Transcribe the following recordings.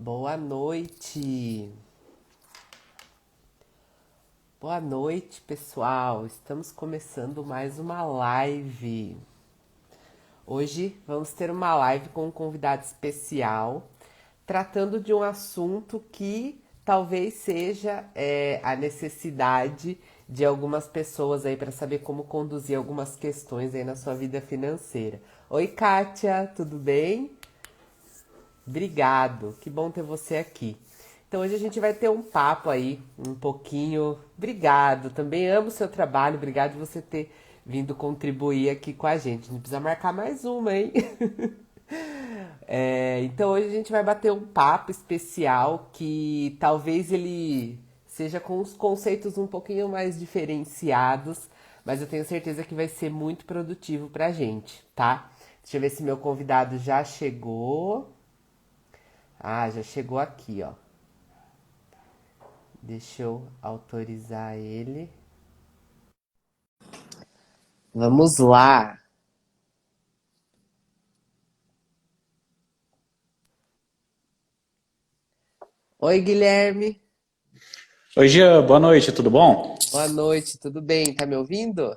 Boa noite. Boa noite, pessoal. Estamos começando mais uma live. Hoje vamos ter uma live com um convidado especial, tratando de um assunto que talvez seja a necessidade de algumas pessoas aí para saber como conduzir algumas questões aí na sua vida financeira. Oi, Kátia, tudo bem? Obrigado, que bom ter você aqui. Então hoje a gente vai ter um papo aí, um pouquinho. Obrigado, também amo o seu trabalho, obrigado de você ter vindo contribuir aqui com a gente. Não precisa marcar mais uma, hein? Então hoje a gente vai bater um papo especial que talvez ele seja com os conceitos um pouquinho mais diferenciados, mas eu tenho certeza que vai ser muito produtivo pra gente, tá? Deixa eu ver se meu convidado já chegou. Ah, já chegou aqui, ó. Deixa eu autorizar ele. Vamos lá. Oi, Guilherme. Oi, Jean, boa noite, tudo bom? Boa noite, tudo bem? Tá me ouvindo?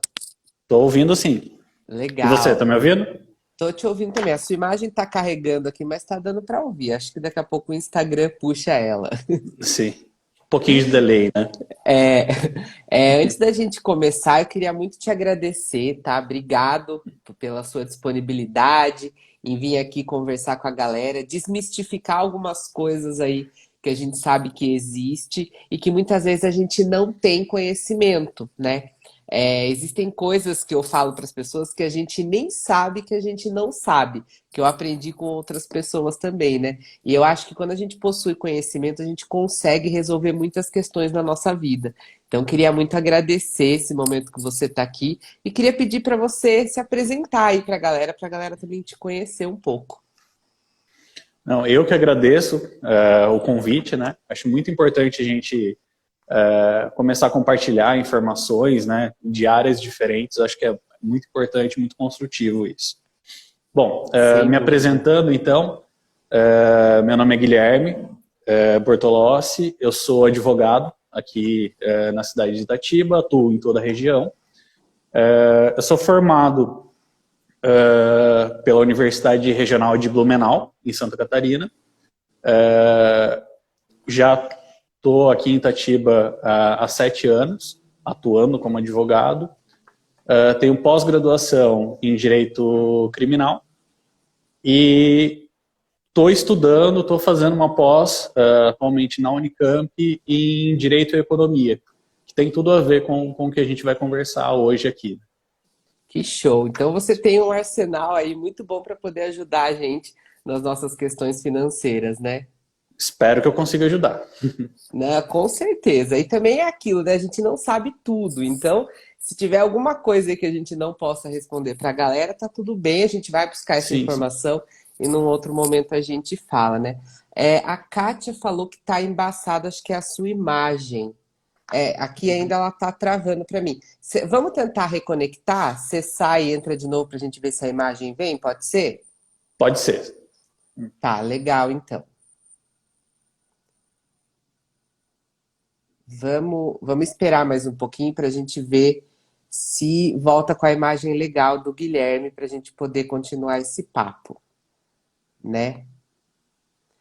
Tô ouvindo sim. E você, tá Legal. me ouvindo? Tô te ouvindo também. A sua imagem tá carregando aqui, mas tá dando pra ouvir. Acho que daqui a pouco o Instagram puxa ela. Sim. Um pouquinho de delay, né? É, antes da gente começar, eu queria muito te agradecer, tá? Obrigado pela sua disponibilidade em vir aqui conversar com a galera, desmistificar algumas coisas aí que a gente sabe que existe e que muitas vezes a gente não tem conhecimento, né? Existem coisas que eu falo para as pessoas que a gente nem sabe que a gente não sabe, que eu aprendi com outras pessoas também, né? E eu acho que quando a gente possui conhecimento, a gente consegue resolver muitas questões na nossa vida. Então, queria muito agradecer esse momento que você está aqui e queria pedir para você se apresentar aí para a galera também te conhecer um pouco. Não, eu que agradeço o convite, né? Acho muito importante a gente começar a compartilhar informações, né, de áreas diferentes. Acho que é muito importante, muito construtivo isso. Bom, Sem me dúvida. apresentando então, meu nome é Guilherme Bortolossi, eu sou advogado aqui na cidade de Itatiba, atuo em toda a região. Eu sou formado pela Universidade Regional de Blumenau, em Santa Catarina. Já estou aqui em Itatiba há 7 anos, atuando como advogado. Tenho pós-graduação em Direito Criminal e estou fazendo uma pós atualmente na Unicamp em Direito e Economia, que tem tudo a ver com o que a gente vai conversar hoje aqui. Que show! Então você tem um arsenal aí muito bom para poder ajudar a gente nas nossas questões financeiras, né? Espero que eu consiga ajudar. Né, com certeza. E também é aquilo, né? A gente não sabe tudo. Então, se tiver alguma coisa aí que a gente não possa responder para a galera, tá tudo bem. A gente vai buscar essa Sim, sim. informação e num outro momento a gente fala, né? A Kátia falou que tá embaçada, acho que é a sua imagem. Aqui ainda ela tá travando para mim. Vamos tentar reconectar? Você sai e entra de novo para a gente ver se a imagem vem? Pode ser? Pode ser. Tá, legal então. Vamos esperar mais um pouquinho para a gente ver se volta com a imagem legal do Guilherme para a gente poder continuar esse papo, né?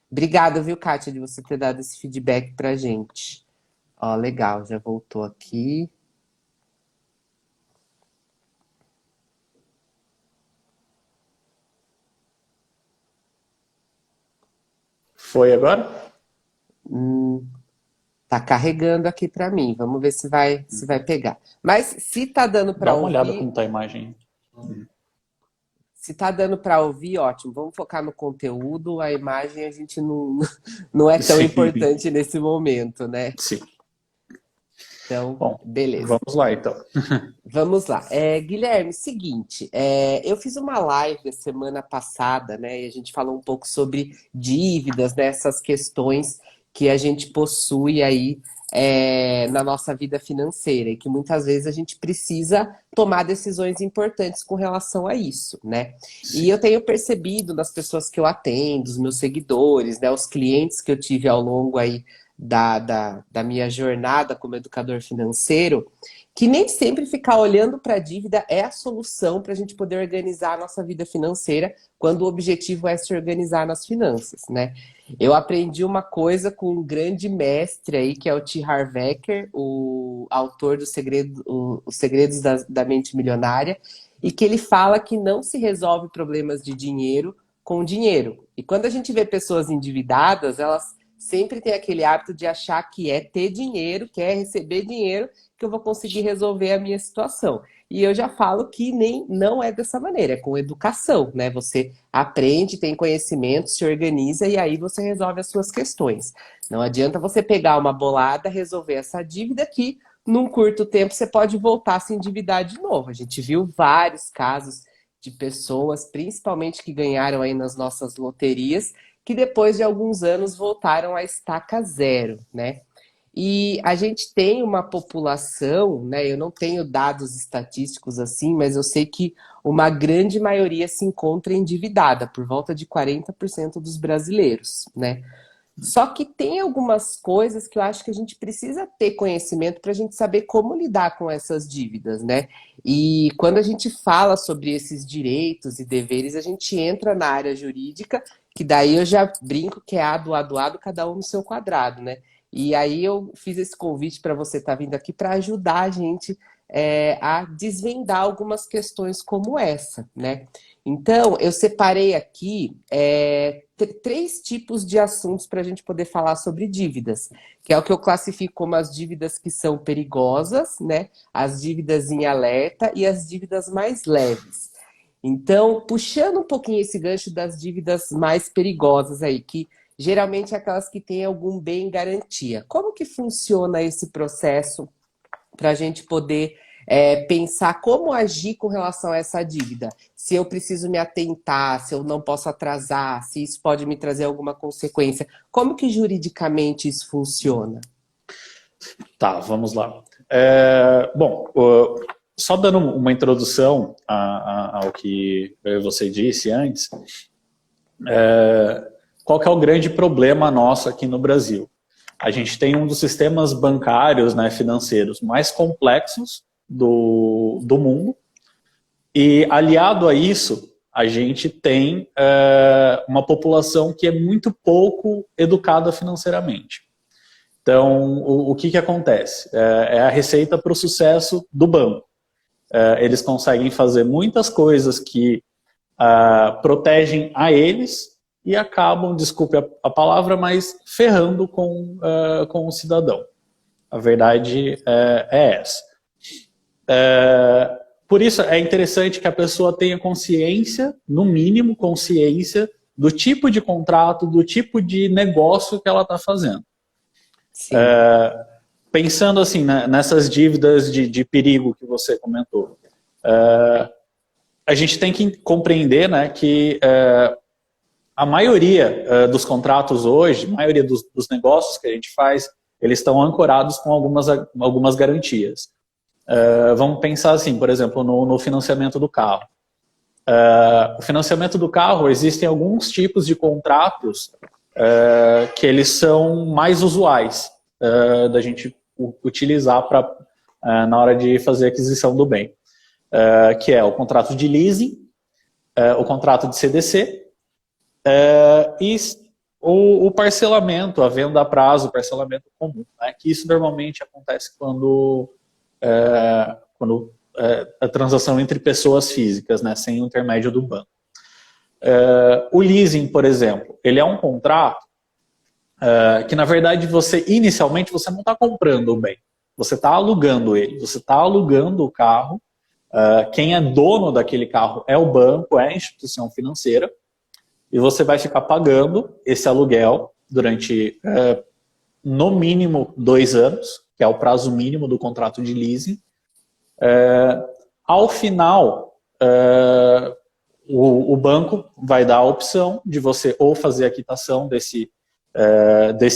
Obrigada, viu, Kátia, de você ter dado esse feedback para a gente. Ó, legal, já voltou aqui. Foi agora? Tá carregando aqui para mim. Vamos ver se vai pegar. Mas se tá dando Dá para uma olhada ouvir, como está a imagem. se tá dando para ouvir, ótimo. Vamos focar no conteúdo. A imagem a gente não, não é tão Sim, importante nesse momento, né? sim. Então, Bom, beleza. vamos lá então. Vamos lá. Guilherme, seguinte, eu fiz uma live a semana passada, né? E a gente falou um pouco sobre dívidas, né? Essas questões que a gente possui aí na nossa vida financeira e que muitas vezes a gente precisa tomar decisões importantes com relação a isso, né? E Sim. eu tenho percebido nas pessoas que eu atendo, os meus seguidores, né, os clientes que eu tive ao longo aí da minha jornada como educador financeiro, que nem sempre ficar olhando para a dívida é a solução para a gente poder organizar a nossa vida financeira quando o objetivo é se organizar nas finanças, né? Eu aprendi uma coisa com um grande mestre aí, que é o T. Harv Eker, o autor do Os Segredos da Mente Milionária, e que ele fala que não se resolve problemas de dinheiro com dinheiro. E quando a gente vê pessoas endividadas, elas sempre têm aquele hábito de achar que é ter dinheiro, que é receber dinheiro, que eu vou conseguir resolver a minha situação. E eu já falo que nem não é dessa maneira, é com educação, né? Você aprende, tem conhecimento, se organiza e aí você resolve as suas questões. Não adianta você pegar uma bolada, resolver essa dívida que num curto tempo você pode voltar a se endividar de novo. A gente viu vários casos de pessoas, principalmente que ganharam aí nas nossas loterias, que depois de alguns anos voltaram à estaca zero, né? E a gente tem uma população, né? Eu não tenho dados estatísticos assim, mas eu sei que uma grande maioria se encontra endividada, por volta de 40% dos brasileiros, né? Só que tem algumas coisas que eu acho que a gente precisa ter conhecimento para a gente saber como lidar com essas dívidas, né? E quando a gente fala sobre esses direitos e deveres, a gente entra na área jurídica, que daí eu já brinco que é ado, cada um no seu quadrado, né? E aí eu fiz esse convite para você estar vindo aqui para ajudar a gente a desvendar algumas questões como essa, né? Então, eu separei aqui três tipos de assuntos para a gente poder falar sobre dívidas, que é o que eu classifico como as dívidas que são perigosas, né? As dívidas em alerta e as dívidas mais leves. Então, puxando um pouquinho esse gancho das dívidas mais perigosas aí, que geralmente é aquelas que têm algum bem em garantia. Como que funciona esse processo para a gente poder pensar como agir com relação a essa dívida? Se eu preciso me atentar, se eu não posso atrasar, se isso pode me trazer alguma consequência. Como que juridicamente isso funciona? Tá, vamos lá. Bom, só dando uma introdução ao que você disse antes, qual que é o grande problema nosso aqui no Brasil? A gente tem um dos sistemas bancários, né, financeiros mais complexos do mundo, e aliado a isso, a gente tem uma população que é muito pouco educada financeiramente. Então, o que acontece? É a receita para o sucesso do banco. Eles conseguem fazer muitas coisas que protegem a eles e acabam, desculpe a palavra, mas ferrando com o cidadão. A verdade é essa. Por isso, é interessante que a pessoa tenha consciência, no mínimo consciência, do tipo de contrato, do tipo de negócio que ela está fazendo. Pensando assim, né, nessas dívidas de perigo que você comentou, a gente tem que compreender, né, que a maioria dos contratos hoje, a maioria dos negócios que a gente faz, eles estão ancorados com algumas garantias. Vamos pensar assim, por exemplo, no financiamento do carro. O financiamento do carro, existem alguns tipos de contratos que eles são mais usuais da gente utilizar na hora de fazer a aquisição do bem, que é o contrato de leasing, o contrato de CDC e o parcelamento, a venda a prazo, o parcelamento comum, né? Que isso normalmente acontece quando a transação entre pessoas físicas, né, sem o intermédio do banco. O leasing, por exemplo, ele é um contrato que, na verdade, inicialmente, você não está comprando o bem. Você está alugando ele. Você está alugando o carro. Quem é dono daquele carro é o banco, é a instituição financeira. E você vai ficar pagando esse aluguel durante, no mínimo, 2 anos, que é o prazo mínimo do contrato de leasing. Ao final, o banco vai dar a opção de você ou fazer a quitação desse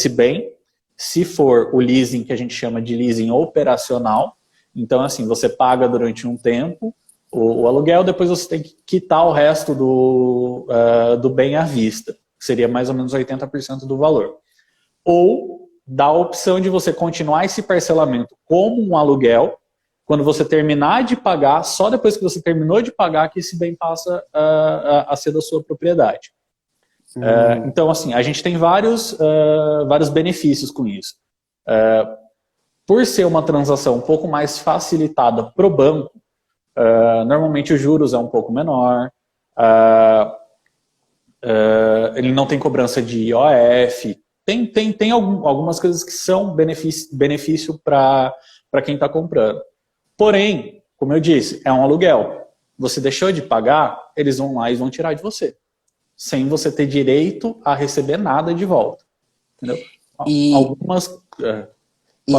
bem, Se for o leasing que a gente chama de leasing operacional, então assim, você paga durante um tempo o aluguel, depois você tem que quitar o resto do bem à vista, que seria mais ou menos 80% do valor. Ou dá a opção de você continuar esse parcelamento como um aluguel, quando você terminar de pagar, só depois que você terminou de pagar que esse bem passa a ser da sua propriedade. Então, assim, a gente tem vários benefícios com isso. Por ser uma transação um pouco mais facilitada para o banco, normalmente os juros é um pouco menor, ele não tem cobrança de IOF, tem algumas coisas que são benefício para quem está comprando. Porém, como eu disse, é um aluguel. Você deixou de pagar, eles vão lá e vão tirar de você, sem você ter direito a receber nada de volta. Entendeu? Algumas... E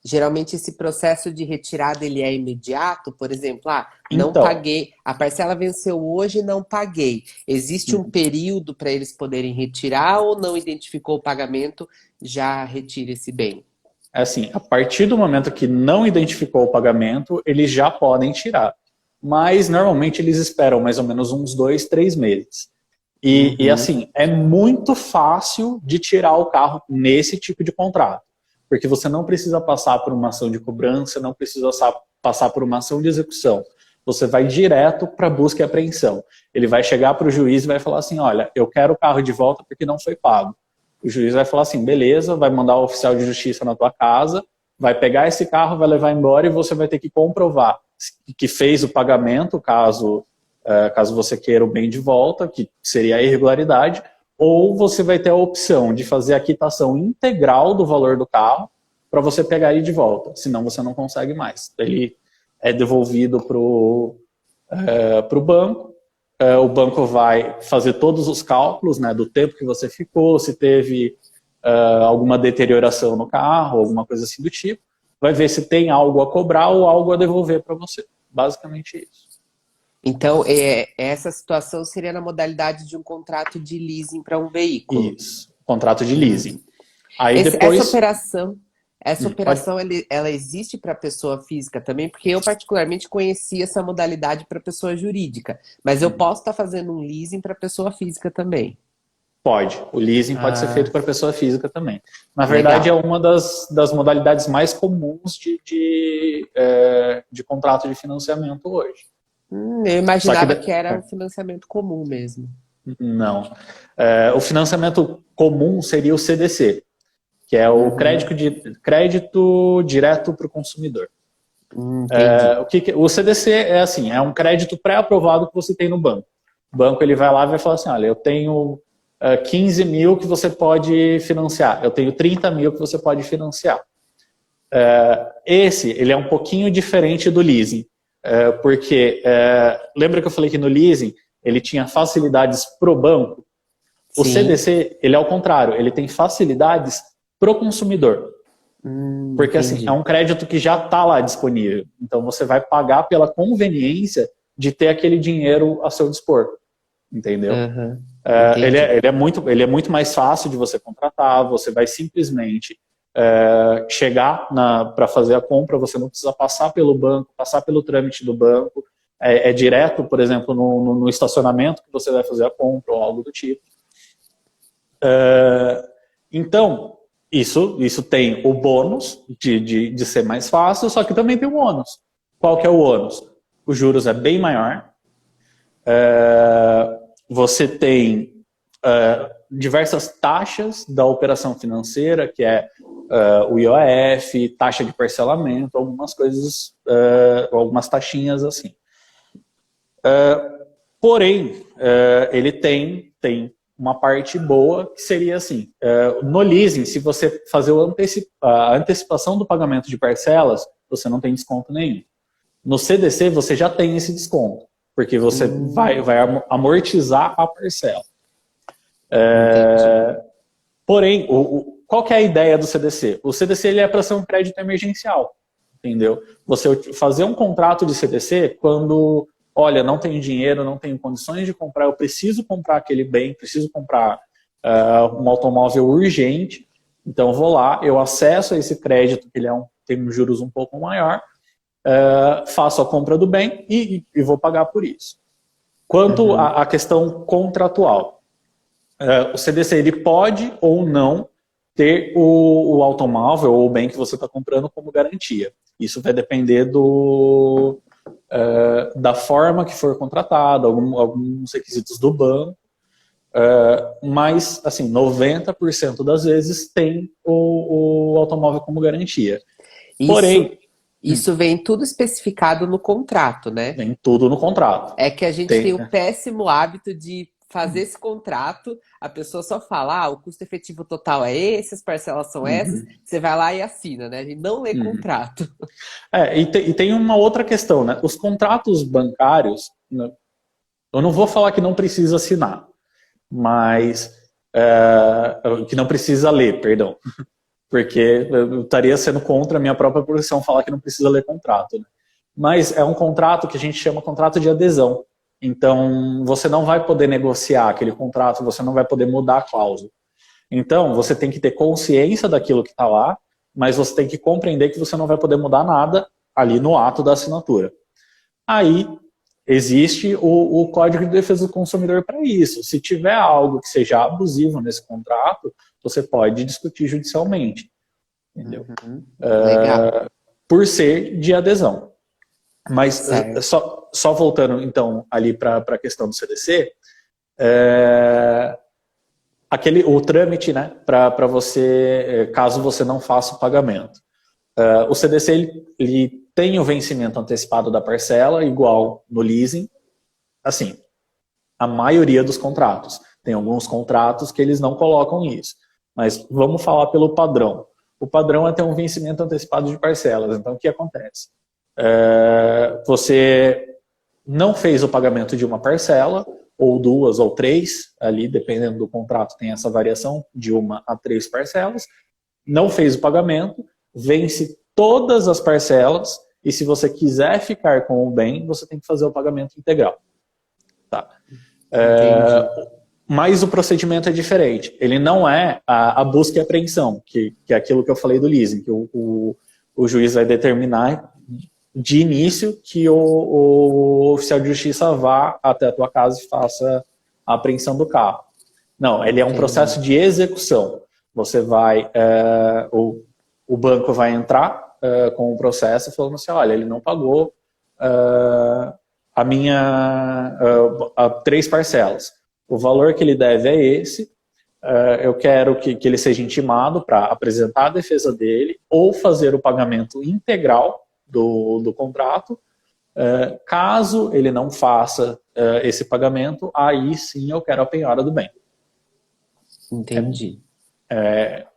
geralmente esse processo de retirada ele é imediato, por exemplo, não paguei, a parcela venceu hoje e não paguei. Existe um período para eles poderem retirar ou não identificou o pagamento, já retira esse bem? É assim, a partir do momento que não identificou o pagamento, eles já podem tirar. Mas normalmente eles esperam mais ou menos uns 2, 3 meses. E assim, é muito fácil de tirar o carro nesse tipo de contrato. Porque você não precisa passar por uma ação de cobrança, não precisa passar por uma ação de execução. Você vai direto para busca e apreensão. Ele vai chegar para o juiz e vai falar assim, olha, eu quero o carro de volta porque não foi pago. O juiz vai falar assim, beleza, vai mandar o oficial de justiça na tua casa, vai pegar esse carro, vai levar embora e você vai ter que comprovar que fez o pagamento, caso você queira o bem de volta, que seria a irregularidade, ou você vai ter a opção de fazer a quitação integral do valor do carro para você pegar ele de volta, senão você não consegue mais. Ele é devolvido para o banco, o banco vai fazer todos os cálculos, né, do tempo que você ficou, se teve alguma deterioração no carro, alguma coisa assim do tipo, vai ver se tem algo a cobrar ou algo a devolver para você. Basicamente isso. Então, essa situação seria na modalidade de um contrato de leasing para um veículo. Isso, contrato de leasing. Aí depois... Essa operação ela existe para pessoa física também? Porque eu particularmente conheci essa modalidade para pessoa jurídica. Mas eu posso estar fazendo um leasing para pessoa física também? Pode. O leasing pode ser feito para pessoa física também. Na verdade, é uma das modalidades mais comuns de contrato de financiamento hoje. Eu imaginava que era um financiamento comum mesmo. Não. O financiamento comum seria o CDC, que é o crédito direto para o consumidor. O CDC é assim, é um crédito pré-aprovado que você tem no banco. O banco ele vai lá e vai falar assim, olha, eu tenho 15 mil que você pode financiar, eu tenho 30 mil que você pode financiar. Ele é um pouquinho diferente do leasing, porque lembra que eu falei que no leasing ele tinha facilidades pro banco? O CDC, ele é ao contrário, ele tem facilidades pro consumidor. Porque assim, é um crédito que já está lá disponível. Então você vai pagar pela conveniência de ter aquele dinheiro a seu dispor. Entendeu? Ele é muito mais fácil de você contratar, você vai simplesmente chegar para fazer a compra, você não precisa passar pelo banco, passar pelo trâmite do banco, é direto, por exemplo, no estacionamento que você vai fazer a compra ou algo do tipo. Então, isso tem o bônus de ser mais fácil, só que também tem o ônus. Qual que é o ônus? Os juros é bem maior, você tem diversas taxas da operação financeira, que é o IOF, taxa de parcelamento, algumas coisas, algumas taxinhas assim. Porém, ele tem uma parte boa, que seria assim, no leasing, se você fazer a antecipação do pagamento de parcelas, você não tem desconto nenhum. No CDC, você já tem esse desconto, porque você vai amortizar a parcela. Porém, qual que é a ideia do CDC? O CDC ele é para ser um crédito emergencial, entendeu? Você fazer um contrato de CDC quando, olha, não tenho dinheiro, não tenho condições de comprar, eu preciso comprar aquele bem, preciso comprar um automóvel urgente, Então, eu vou lá, eu acesso a esse crédito, que ele tem um juros um pouco maior, faço a compra do bem e vou pagar por isso. Quanto à questão contratual, o CDC ele pode ou não ter o automóvel ou o bem que você está comprando como garantia. Isso vai depender da forma que for contratado, alguns requisitos do banco, mas, assim, 90% das vezes tem o automóvel como garantia. Isso, Porém, isso vem tudo especificado no contrato, né? vem tudo no contrato. É que a gente tem o péssimo hábito de fazer esse contrato, a pessoa só fala, o custo efetivo total é esse, as parcelas são essas, você vai lá e assina, né? A gente não lê contrato. E tem uma outra questão, né? Os contratos bancários, né, eu não vou falar que não precisa assinar, mas que não precisa ler, perdão, porque eu estaria sendo contra a minha própria profissão falar que não precisa ler contrato, né? Mas é um contrato que a gente chama contrato de adesão. Então, você não vai poder negociar aquele contrato, você não vai poder mudar a cláusula. Então, você tem que ter consciência daquilo que está lá, mas você tem que compreender que você não vai poder mudar nada ali no ato da assinatura. Aí, existe o Código de Defesa do Consumidor para isso. Se tiver algo que seja abusivo nesse contrato, você pode discutir judicialmente. Entendeu? Legal. Por ser de adesão. Mas Certo. só voltando então ali para a questão do CDC, o trâmite, né, para você, caso você não faça o pagamento. O CDC ele tem o vencimento antecipado da parcela, igual no leasing, assim, a maioria dos contratos. Tem alguns contratos que eles não colocam isso, mas vamos falar pelo padrão. O padrão é ter um vencimento antecipado de parcelas. Então, o que acontece? Você não fez o pagamento de uma parcela, ou duas ou três, ali dependendo do contrato tem essa variação de 1 a 3 parcelas, não fez o pagamento, vence todas as parcelas, e se você quiser ficar com o bem, você tem que fazer o pagamento integral. Tá? Mas o procedimento é diferente. Ele não é a busca e apreensão, que é aquilo que eu falei do leasing, que o juiz vai determinar de início que o oficial de justiça vá até a tua casa e faça a apreensão do carro. Não, ele é um processo de execução. Você vai, o banco vai entrar com o processo falando assim, olha, ele não pagou a 3 parcelas. O valor que ele deve é esse, eu quero que ele seja intimado para apresentar a defesa dele ou fazer o pagamento integral do contrato. Caso ele não faça esse pagamento, aí sim eu quero a penhora do bem. Entendi.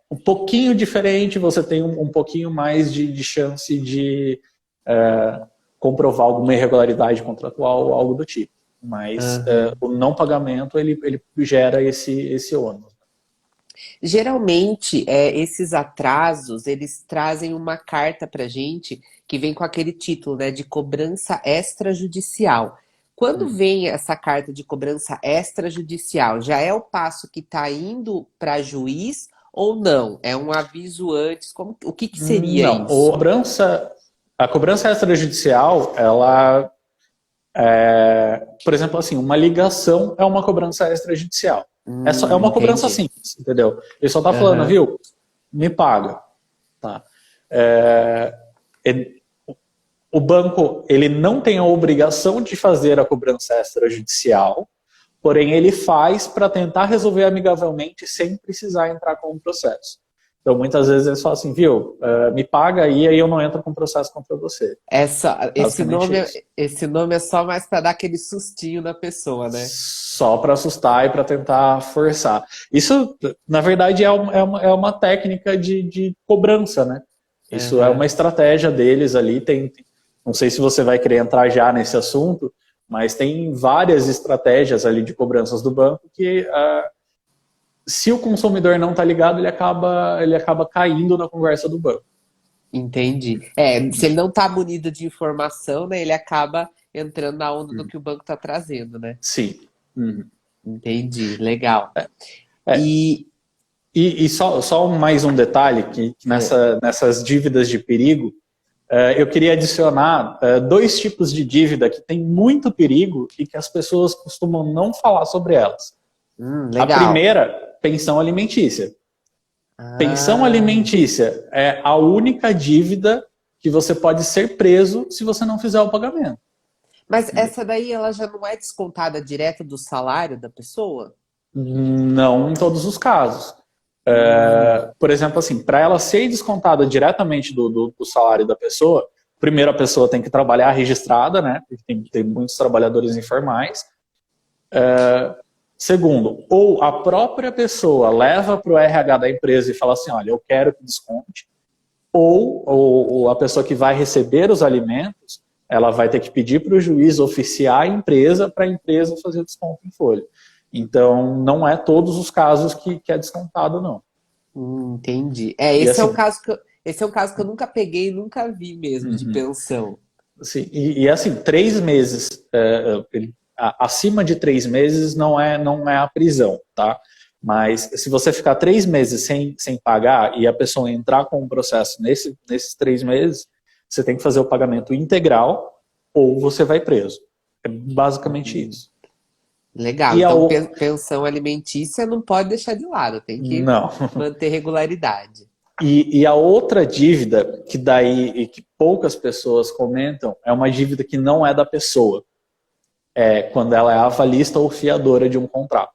Um pouquinho diferente, você tem um pouquinho mais de chance de comprovar alguma irregularidade contratual ou algo do tipo. Mas o não pagamento, ele gera esse ônus. Geralmente, esses atrasos, eles trazem uma carta para gente que vem com aquele título, né, de cobrança extrajudicial. Quando vem essa carta de cobrança extrajudicial, já é o passo que está indo para juiz ou não? É um aviso antes? O que seria não, isso? A cobrança extrajudicial, ela por exemplo, assim, uma ligação é uma cobrança extrajudicial. É uma cobrança simples, entendeu? Ele só está falando, viu, me paga. Tá? O banco, ele não tem a obrigação de fazer a cobrança extrajudicial, porém ele faz para tentar resolver amigavelmente sem precisar entrar com o processo. Então, muitas vezes eles falam assim, viu, me paga aí eu não entro com processo contra você. Esse nome é só mais para dar aquele sustinho na pessoa, né? Só para assustar e para tentar forçar. Isso, na verdade, é uma técnica de cobrança, né? Isso é uma estratégia deles ali. Não sei se você vai querer entrar já nesse assunto, mas tem várias estratégias ali de cobranças do banco que... se o consumidor não está ligado, ele acaba caindo na conversa do banco. Entendi. Se ele não está munido de informação, né, ele acaba entrando na onda do que o banco está trazendo, né? Sim. Entendi, legal. E E só mais um detalhe, que nessas dívidas de perigo, eu queria adicionar dois tipos de dívida que tem muito perigo e que as pessoas costumam não falar sobre elas. A Legal. primeira, pensão alimentícia. Pensão Ah, alimentícia é a única dívida que você pode ser preso se você não fizer o pagamento. mas essa daí ela já não é descontada direto do salário da pessoa? Não em todos os casos. Hum, Por exemplo, assim, para ela ser descontada diretamente do salário da pessoa, primeiro a pessoa tem que trabalhar registrada, né? Porque tem muitos trabalhadores informais. Segundo, ou a própria pessoa leva para o RH da empresa e fala assim, olha, eu quero que desconte, ou a pessoa que vai receber os alimentos, ela vai ter que pedir para o juiz oficiar a empresa para a empresa fazer o desconto em folha. Então, não é todos os casos que é descontado, não. entendi. E assim, Esse é um caso que eu nunca peguei e nunca vi mesmo de uhum. pensão. Assim, assim, 3 meses, acima de 3 meses não é a prisão, tá? Mas se você ficar 3 meses sem pagar e a pessoa entrar com um processo nesses 3 meses, você tem que fazer o pagamento integral ou você vai preso. É basicamente Hum, isso. legal. E a Então, o... pensão alimentícia não pode deixar de lado, tem que Não. manter regularidade. E a outra dívida que daí e que poucas pessoas comentam é uma dívida que não é da pessoa. É quando ela é avalista ou fiadora de um contrato.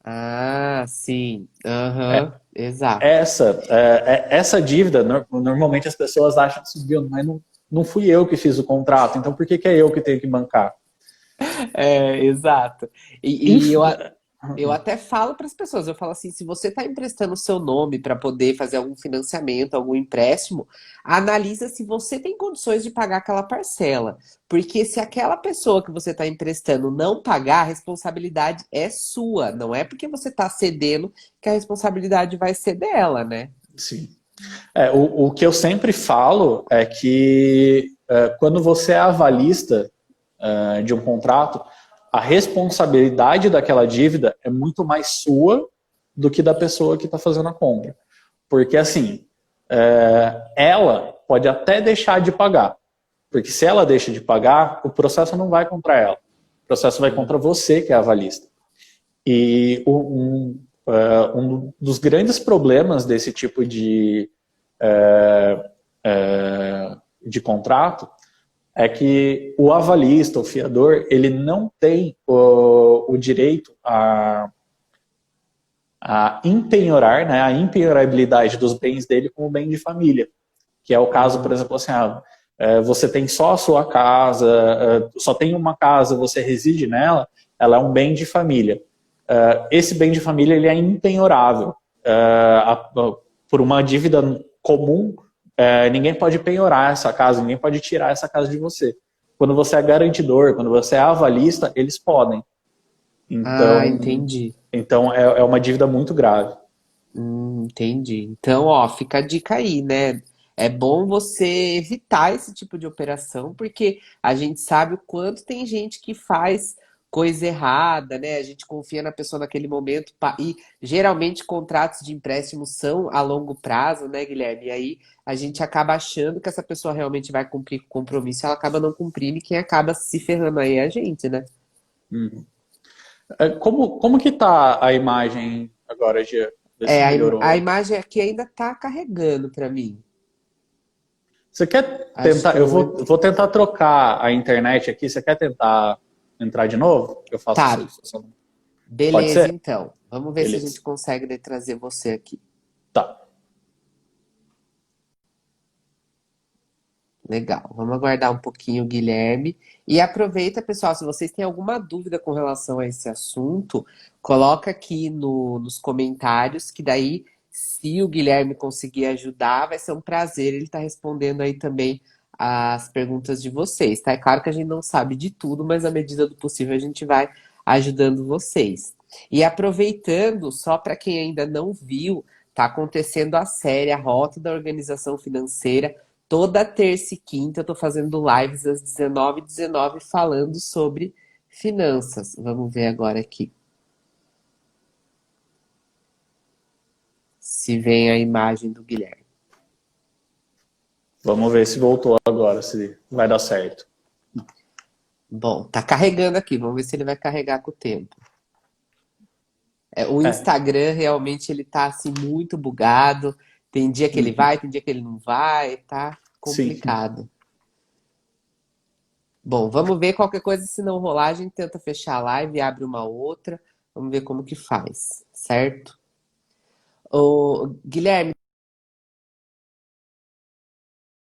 Ah, sim. Aham, exato. Essa dívida, normalmente as pessoas acham que subiu, mas não fui eu que fiz o contrato, então por que é eu que tenho que bancar? É, exato. E, Inf- e eu até falo para as pessoas, eu falo assim, se você está emprestando o seu nome para poder fazer algum financiamento, algum empréstimo, analisa se você tem condições de pagar aquela parcela. Porque se aquela pessoa que você está emprestando não pagar, a responsabilidade é sua. Não é porque você está cedendo que a responsabilidade vai ser dela, né? Sim. O que eu sempre falo é que quando você é avalista de um contrato, a responsabilidade daquela dívida é muito mais sua do que da pessoa que está fazendo a compra. Porque assim, ela pode até deixar de pagar, porque se ela deixa de pagar, o processo não vai contra ela. O processo vai contra você, que é avalista. E um dos grandes problemas desse tipo de contrato é que o avalista, o fiador, ele não tem o direito a empenhorar, né, a empenhorabilidade dos bens dele como bem de família. Que é o caso, por Hum. exemplo, assim, você tem só a sua casa, só tem uma casa, você reside nela, ela é um bem de família. Esse bem de família ele é impenhorável. Por uma dívida comum, ninguém pode penhorar essa casa, ninguém pode tirar essa casa de você. Quando você é garantidor, quando você é avalista, eles podem. Ah, Então, entendi. então é uma dívida muito grave. Entendi. Então, ó, fica a dica aí, né? É bom você evitar esse tipo de operação, porque a gente sabe o quanto tem gente que faz coisa errada, né? A gente confia na pessoa naquele momento, e geralmente contratos de empréstimo são a longo prazo, né, Guilherme? E aí a gente acaba achando que essa pessoa realmente vai cumprir com o compromisso, ela acaba não cumprindo, e quem acaba se ferrando aí é a gente, né? Uhum. Como que tá a imagem agora, Gia? Vê se É, a melhorou. imagem aqui ainda tá carregando para mim. Você quer Acho tentar? que Eu eu vou, vou tentar trocar a internet aqui. Você quer tentar entrar de novo? Eu faço a Tá, solicitação. Pode beleza, ser? então. Vamos ver se a gente Beleza. consegue daí trazer você aqui. Tá. Legal. Vamos aguardar um pouquinho, Guilherme. E aproveita, pessoal, se vocês têm alguma dúvida com relação a esse assunto, coloca aqui nos comentários, que daí, se o Guilherme conseguir ajudar, vai ser um prazer ele estar respondendo aí também as perguntas de vocês, tá? É claro que a gente não sabe de tudo, mas à medida do possível a gente vai ajudando vocês. E aproveitando, só para quem ainda não viu, tá acontecendo a série A Rota da Organização Financeira. Toda terça e quinta eu tô fazendo lives às 19h19 falando sobre finanças. Vamos ver agora aqui. se vem a imagem do Guilherme. Vamos ver se voltou agora, se vai dar certo. Bom, tá carregando aqui, vamos ver se ele vai carregar com o tempo. O Instagram realmente ele tá assim muito bugado. Tem dia que ele vai, tem dia que ele não vai, tá complicado. Sim. Bom, vamos ver qualquer coisa, se não rolar, a gente tenta fechar a live, abre uma outra, vamos ver como que faz, certo? Ô, Guilherme,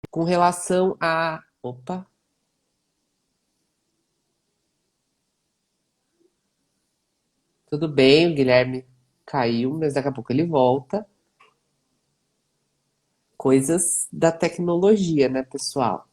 com relação a... Opa! Tudo bem, o Guilherme caiu, mas daqui a pouco ele volta. Coisas da tecnologia, né, pessoal?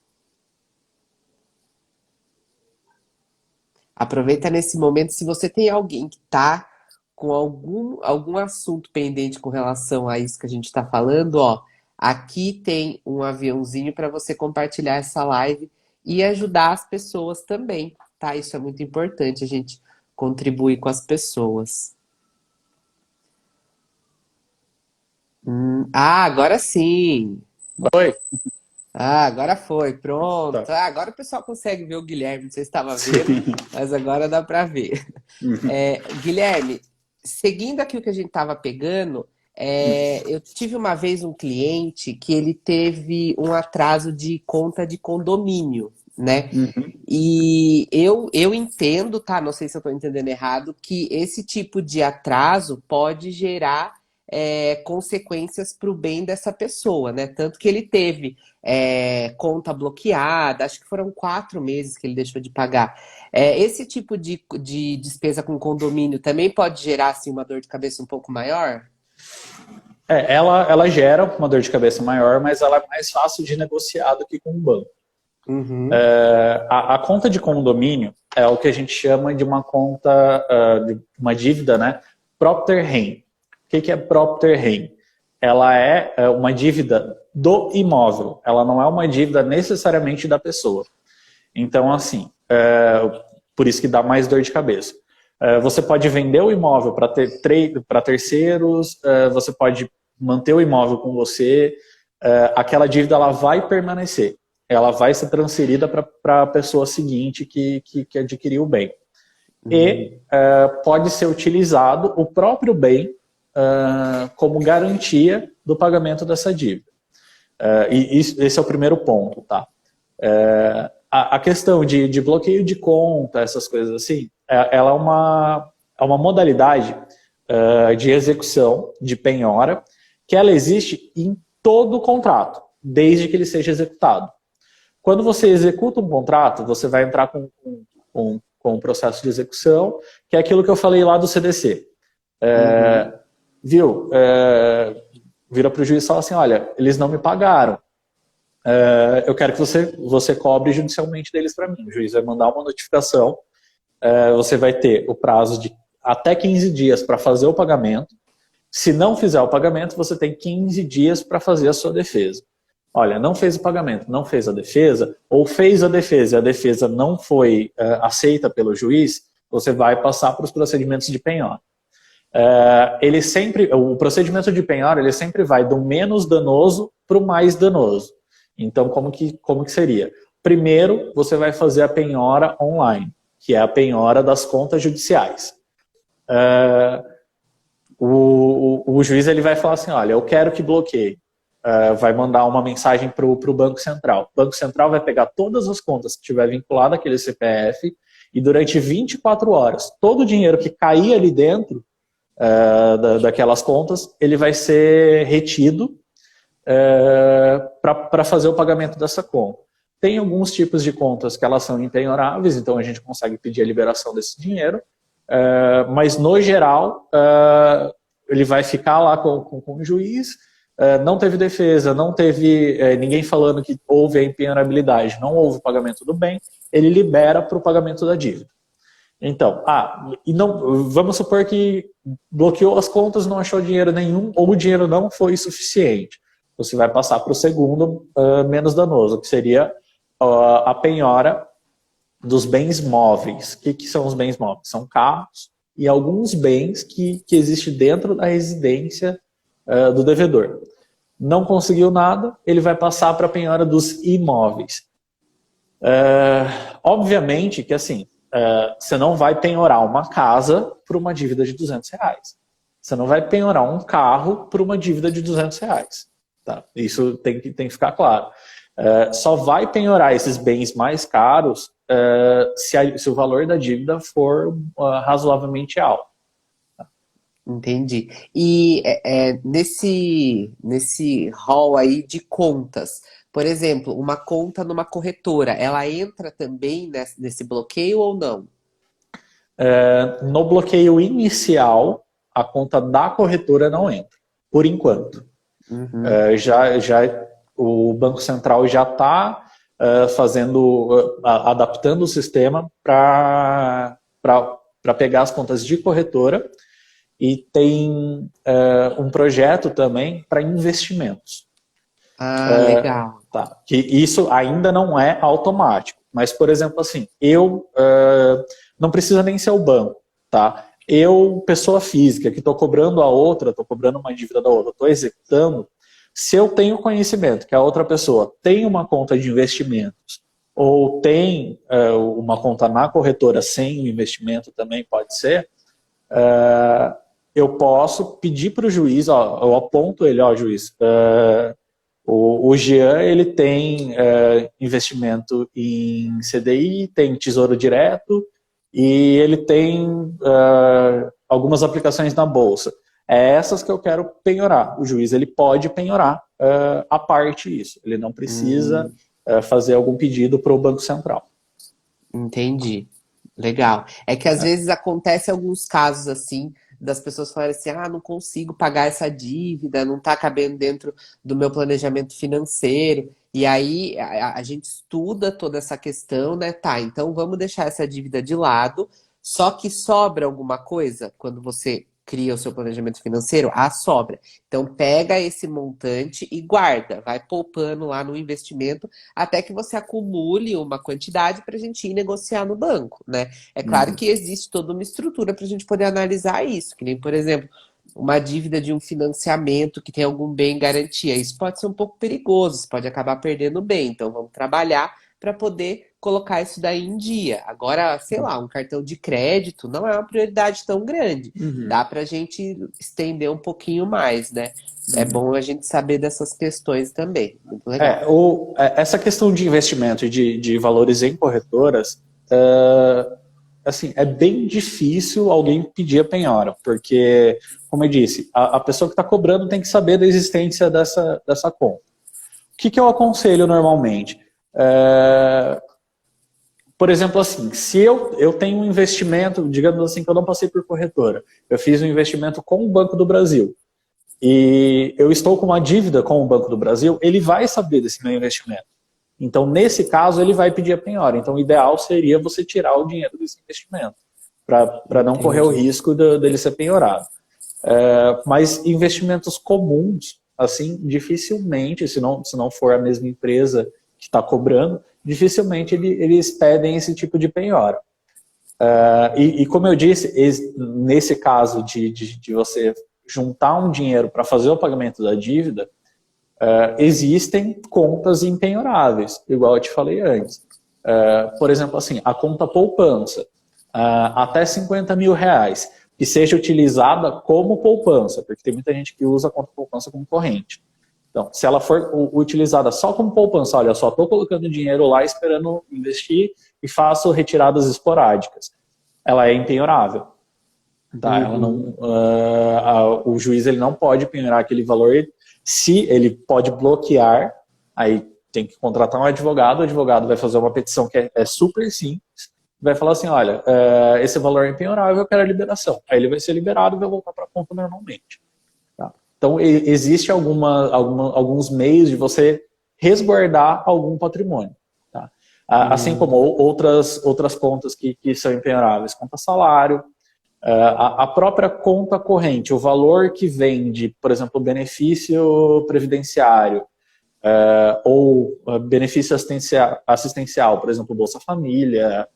Aproveita nesse momento, se você tem alguém que está com algum assunto pendente com relação a isso que a gente está falando, ó, aqui tem um aviãozinho para você compartilhar essa live e ajudar as pessoas também, tá? Isso é muito importante, a gente contribuir com as pessoas. Agora sim! Oi! Agora foi, pronto. Agora o pessoal consegue ver o Guilherme, não sei se estava vendo, mas agora dá para ver. Guilherme, seguindo aqui o que a gente estava pegando, eu tive uma vez um cliente que ele teve um atraso de conta de condomínio, né? E eu entendo, tá? Não sei se eu estou entendendo errado, que esse tipo de atraso pode gerar consequências para o bem dessa pessoa, né? Tanto que ele teve conta bloqueada, acho que foram 4 meses que ele deixou de pagar. Esse tipo de despesa com condomínio também pode gerar assim, uma dor de cabeça um pouco maior? Ela gera uma dor de cabeça maior, mas ela é mais fácil de negociar do que com o banco. A conta de condomínio é o que a gente chama de uma conta, de uma dívida, né? Propter Rem. O que é Propter Rem? Ela é uma dívida do imóvel, ela não é uma dívida necessariamente da pessoa. Então, assim, por isso que dá mais dor de cabeça. Você pode vender o imóvel para terceiros, você pode manter o imóvel com você, aquela dívida ela vai permanecer, ela vai ser transferida para a pessoa seguinte que adquiriu o bem. E pode ser utilizado o próprio bem como garantia do pagamento dessa dívida. Esse é o primeiro ponto, tá? A questão de bloqueio de conta, essas coisas assim, ela é uma modalidade de execução de penhora que ela existe em todo o contrato, desde que ele seja executado. Quando você executa um contrato, você vai entrar com um processo de execução, que é aquilo que eu falei lá do CDC. Vira para o juiz e fala assim, olha, eles não me pagaram. Eu quero que você cobre judicialmente deles para mim. O juiz vai mandar uma notificação, você vai ter o prazo de até 15 dias para fazer o pagamento. Se não fizer o pagamento, você tem 15 dias para fazer a sua defesa. Olha, não fez o pagamento, não fez a defesa, ou fez a defesa e a defesa não foi aceita pelo juiz, você vai passar para os procedimentos de penhora. O procedimento de penhora ele sempre vai do menos danoso para o mais danoso. Então, como que seria? Primeiro, você vai fazer a penhora online, que é a penhora das contas judiciais. O juiz ele vai falar assim, olha, eu quero que bloqueie. Vai mandar uma mensagem para o Banco Central. O Banco Central vai pegar todas as contas que tiver vinculado àquele CPF e durante 24 horas, todo o dinheiro que cair ali dentro daquelas contas, ele vai ser retido para fazer o pagamento dessa conta. Tem alguns tipos de contas que elas são impenhoráveis, então a gente consegue pedir a liberação desse dinheiro, mas no geral ele vai ficar lá com o juiz, não teve defesa, não teve ninguém falando que houve a impenhorabilidade, não houve o pagamento do bem, ele libera para o pagamento da dívida. Então, vamos supor que bloqueou as contas, não achou dinheiro nenhum, ou o dinheiro não foi suficiente. Você vai passar para o segundo menos danoso, que seria a penhora dos bens móveis. O que são os bens móveis? São carros e alguns bens que existem dentro da residência do devedor. Não conseguiu nada, ele vai passar para a penhora dos imóveis. Obviamente que assim, você não vai penhorar uma casa por uma dívida de R$ 200. Você não vai penhorar um carro por uma dívida de R$ 200. Tá? Isso tem que ficar claro. Só vai penhorar esses bens mais caros se o valor da dívida for razoavelmente alto. Entendi. E nesse rol aí de contas, por exemplo, uma conta numa corretora, ela entra também nesse bloqueio ou não? No bloqueio inicial, a conta da corretora não entra, por enquanto. Uhum. O Banco Central já está adaptando o sistema para pegar as contas de corretora, e tem um projeto também para investimentos. Legal. Tá. Que isso ainda não é automático. Mas, por exemplo, assim, não precisa nem ser o banco, tá? Eu, pessoa física, que estou cobrando a outra, estou cobrando uma dívida da outra, estou executando, se eu tenho conhecimento que a outra pessoa tem uma conta de investimentos ou tem uma conta na corretora sem o investimento também pode ser, eu posso pedir para o juiz, eu aponto ele, juiz, o Jean ele tem investimento em CDI, tem Tesouro Direto e ele tem algumas aplicações na Bolsa. É essas que eu quero penhorar. O juiz ele pode penhorar a parte disso. Ele não precisa fazer algum pedido para o Banco Central. Entendi. Legal. É que às vezes acontece alguns casos assim, das pessoas falarem assim, não consigo pagar essa dívida, não está cabendo dentro do meu planejamento financeiro. E aí a gente estuda toda essa questão, né? Tá, então vamos deixar essa dívida de lado, só que sobra alguma coisa quando você cria o seu planejamento financeiro, sobra. Então pega esse montante e guarda, vai poupando lá no investimento até que você acumule uma quantidade para a gente ir negociar no banco, né? É claro que existe toda uma estrutura para a gente poder analisar isso, que nem, por exemplo, uma dívida de um financiamento que tem algum bem em garantia. Isso pode ser um pouco perigoso, você pode acabar perdendo o bem. Então vamos trabalhar para poder colocar isso daí em dia. Agora, sei lá, um cartão de crédito não é uma prioridade tão grande. Dá para a gente estender um pouquinho mais, né? É bom a gente saber dessas questões também. Muito legal. Essa questão de investimento e de valores em corretoras, assim, é bem difícil alguém pedir a penhora, porque, como eu disse, a pessoa que está cobrando tem que saber da existência dessa conta. O que eu aconselho normalmente? Por exemplo, assim, se eu tenho um investimento, digamos assim, que eu não passei por corretora, eu fiz um investimento com o Banco do Brasil, e eu estou com uma dívida com o Banco do Brasil, ele vai saber desse meu investimento. Então, nesse caso, ele vai pedir a penhora. Então, o ideal seria você tirar o dinheiro desse investimento, para não correr o risco dele ser penhorado. Mas investimentos comuns, assim, dificilmente, se não for a mesma empresa que está cobrando, dificilmente eles pedem esse tipo de penhora. E como eu disse, nesse caso de você juntar um dinheiro para fazer o pagamento da dívida, existem contas impenhoráveis, igual eu te falei antes. Por exemplo, assim, a conta poupança, até R$50 mil, que seja utilizada como poupança, porque tem muita gente que usa a conta poupança como corrente. Então, se ela for utilizada só como poupança, olha, só estou colocando dinheiro lá esperando investir e faço retiradas esporádicas, ela é impenhorável. Tá? Ela não, o juiz ele não pode penhorar aquele valor. Se ele pode bloquear, aí tem que contratar um advogado, o advogado vai fazer uma petição que é super simples, vai falar assim, olha, esse valor é impenhorável, eu quero a liberação. Aí ele vai ser liberado e vai voltar para a conta normalmente. Tá? Então, existe alguns meios de você resguardar algum patrimônio. Tá? Assim como outras contas que são impenhoráveis, conta salário, a própria conta corrente, o valor que vem de, por exemplo, benefício previdenciário ou benefício assistencial, por exemplo, Bolsa Família,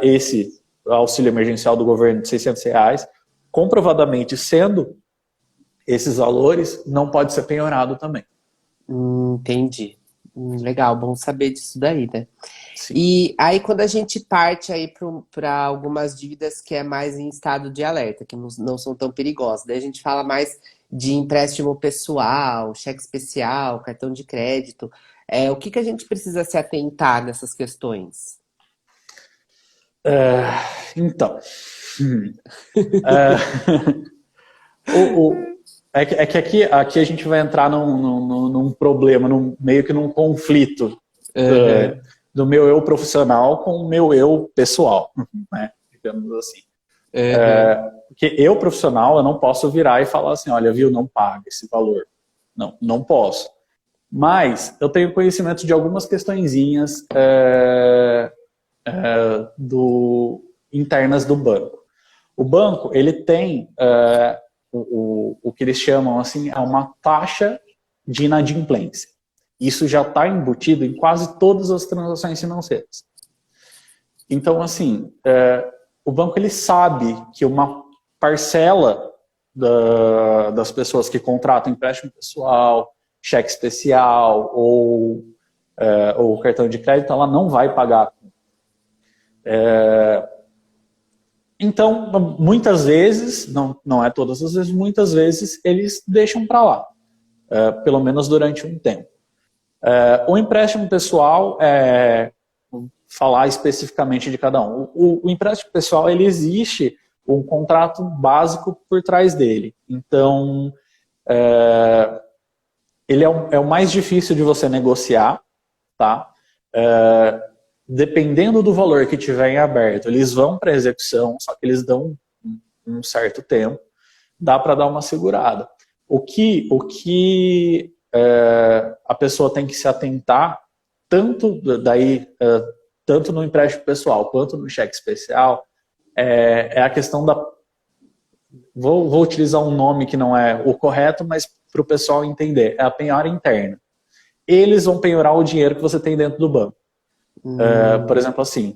esse auxílio emergencial do governo de R$600, comprovadamente sendo esses valores não pode ser penhorado também. Entendi. Legal, bom saber disso daí, né? Sim. E aí, quando a gente parte aí para algumas dívidas que é mais em estado de alerta, que não são tão perigosas, daí a gente fala mais de empréstimo pessoal, cheque especial, cartão de crédito. O que que a gente precisa se atentar nessas questões? É, então, é, o, o- é que aqui a gente vai entrar num problema, meio que num conflito Aham, do meu eu profissional com o meu eu pessoal, né? Digamos assim. aham. Porque eu profissional, eu não posso virar e falar assim, olha, viu, não paga esse valor. Não, não posso. Mas eu tenho conhecimento de algumas questõezinhas internas do banco. O banco, ele tem o que eles chamam assim, é uma taxa de inadimplência. Isso já está embutido em quase todas as transações financeiras. Então, assim, o banco ele sabe que uma parcela das pessoas que contratam empréstimo pessoal, cheque especial ou cartão de crédito, ela não vai pagar. Então, muitas vezes, não é todas as vezes, muitas vezes eles deixam para lá, pelo menos durante um tempo. O empréstimo pessoal, falar especificamente de cada um. O empréstimo pessoal, ele existe um contrato básico por trás dele. Então, ele é o mais difícil de você negociar, tá? Dependendo do valor que tiver em aberto, eles vão para execução, só que eles dão um certo tempo, dá para dar uma segurada. O que a pessoa tem que se atentar, tanto no empréstimo pessoal quanto no cheque especial, é a questão da... Vou utilizar um nome que não é o correto, mas para o pessoal entender, é a penhora interna. Eles vão penhorar o dinheiro que você tem dentro do banco. Por exemplo, assim,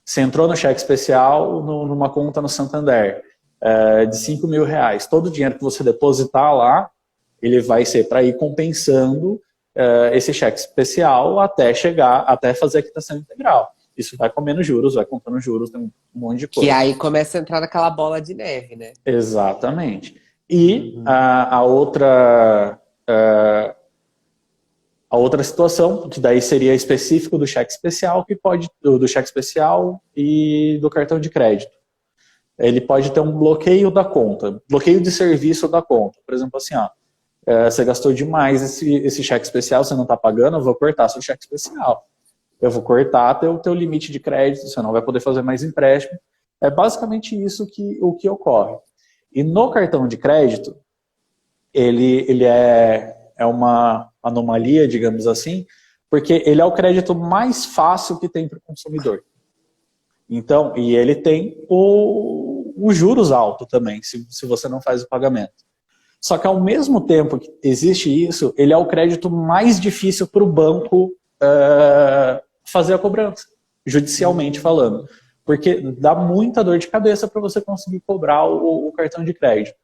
você entrou no cheque especial numa conta no Santander de 5 mil reais. Todo o dinheiro que você depositar lá, ele vai ser para ir compensando esse cheque especial até fazer a quitação integral. Isso vai comendo juros, vai contando juros, tem um monte de Que coisa. aí começa a entrar naquela bola de neve, né? Exatamente. E a outra situação, que daí seria específico do cheque especial, do cheque especial e do cartão de crédito. Ele pode ter um bloqueio da conta, bloqueio de serviço da conta. Por exemplo, assim, você gastou demais esse cheque especial, você não está pagando, eu vou cortar seu cheque especial. Eu vou cortar o teu limite de crédito, você não vai poder fazer mais empréstimo. É basicamente isso o que ocorre. E no cartão de crédito, ele é uma anomalia, digamos assim, porque ele é o crédito mais fácil que tem para o consumidor. Então, e ele tem os juros altos também, se você não faz o pagamento. Só que ao mesmo tempo que existe isso, ele é o crédito mais difícil para o banco fazer a cobrança, judicialmente falando. Porque dá muita dor de cabeça para você conseguir cobrar o cartão de crédito.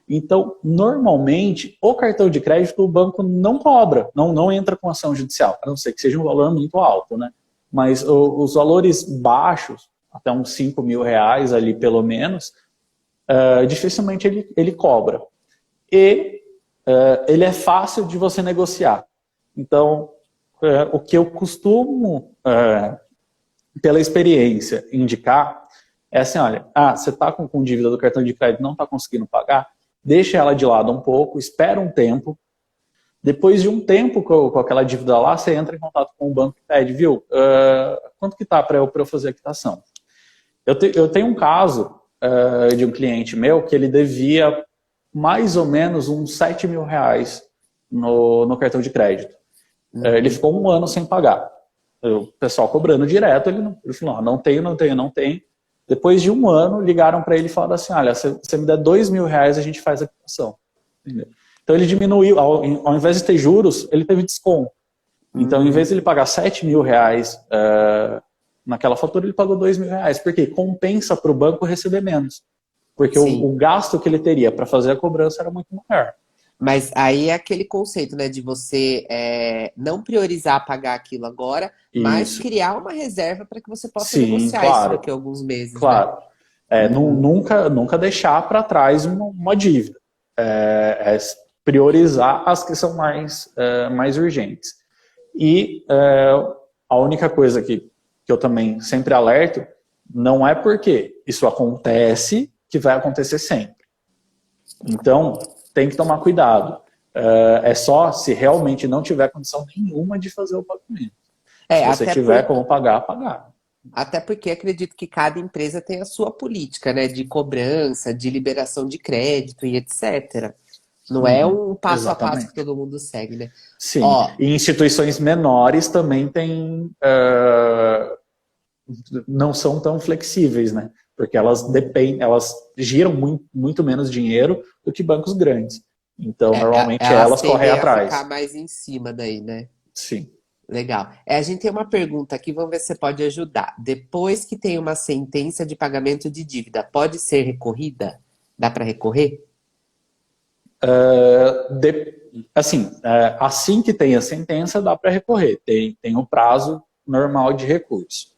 Então, normalmente, o cartão de crédito o banco não cobra, não entra com ação judicial, a não ser que seja um valor muito alto, né? Mas os valores baixos, até uns 5 mil reais ali pelo menos, dificilmente ele cobra. E ele é fácil de você negociar. Então, o que eu costumo, pela experiência, indicar é assim, olha, você está com dívida do cartão de crédito, não está conseguindo pagar, deixa ela de lado um pouco, espera um tempo. Depois de um tempo com aquela dívida lá, você entra em contato com o banco e pede, viu, quanto que está para eu fazer a quitação? Eu tenho um caso de um cliente meu que ele devia mais ou menos uns 7 mil reais no cartão de crédito. Ele ficou um ano sem pagar. O pessoal cobrando direto, ele falou, não tenho. Depois de um ano, ligaram para ele e falaram assim, olha, se você me der 2 mil reais, a gente faz a quitação. Entendeu? Então ele diminuiu, ao invés de ter juros, ele teve desconto. Então, em vez de ele pagar 7 mil reais naquela fatura, ele pagou 2 mil reais. Por quê? Compensa para o banco receber menos. porque Sim. o gasto que ele teria para fazer a cobrança era muito maior. Mas aí é aquele conceito, né, de você não priorizar pagar aquilo agora, mas Isso. criar uma reserva para que você possa Sim, negociar isso claro, daqui a alguns meses, né? claro. Uhum. Nunca deixar para trás uma dívida. É priorizar as que são mais urgentes. E a única coisa que eu também sempre alerto, não é porque isso acontece que vai acontecer sempre. Então, tem que tomar cuidado. É só se realmente não tiver condição nenhuma de fazer o pagamento. Se É, você até tiver porque como pagar, pagar. Até porque acredito que cada empresa tem a sua política, né, de cobrança, de liberação de crédito e etc. Não é Uhum, um passo a passo que exatamente. todo mundo segue, né? Sim. Ó, E instituições menores também têm, não são tão flexíveis, né? Porque elas giram muito menos dinheiro do que bancos grandes. Então, normalmente elas elas correm tendem a ficar atrás. mais em cima daí, né? Sim. Legal. A gente tem uma pergunta aqui, vamos ver se você pode ajudar. Depois que tem uma sentença de pagamento de dívida, pode ser recorrida? Dá para recorrer? Assim que tem a sentença, dá para recorrer. Tem um prazo normal de recurso.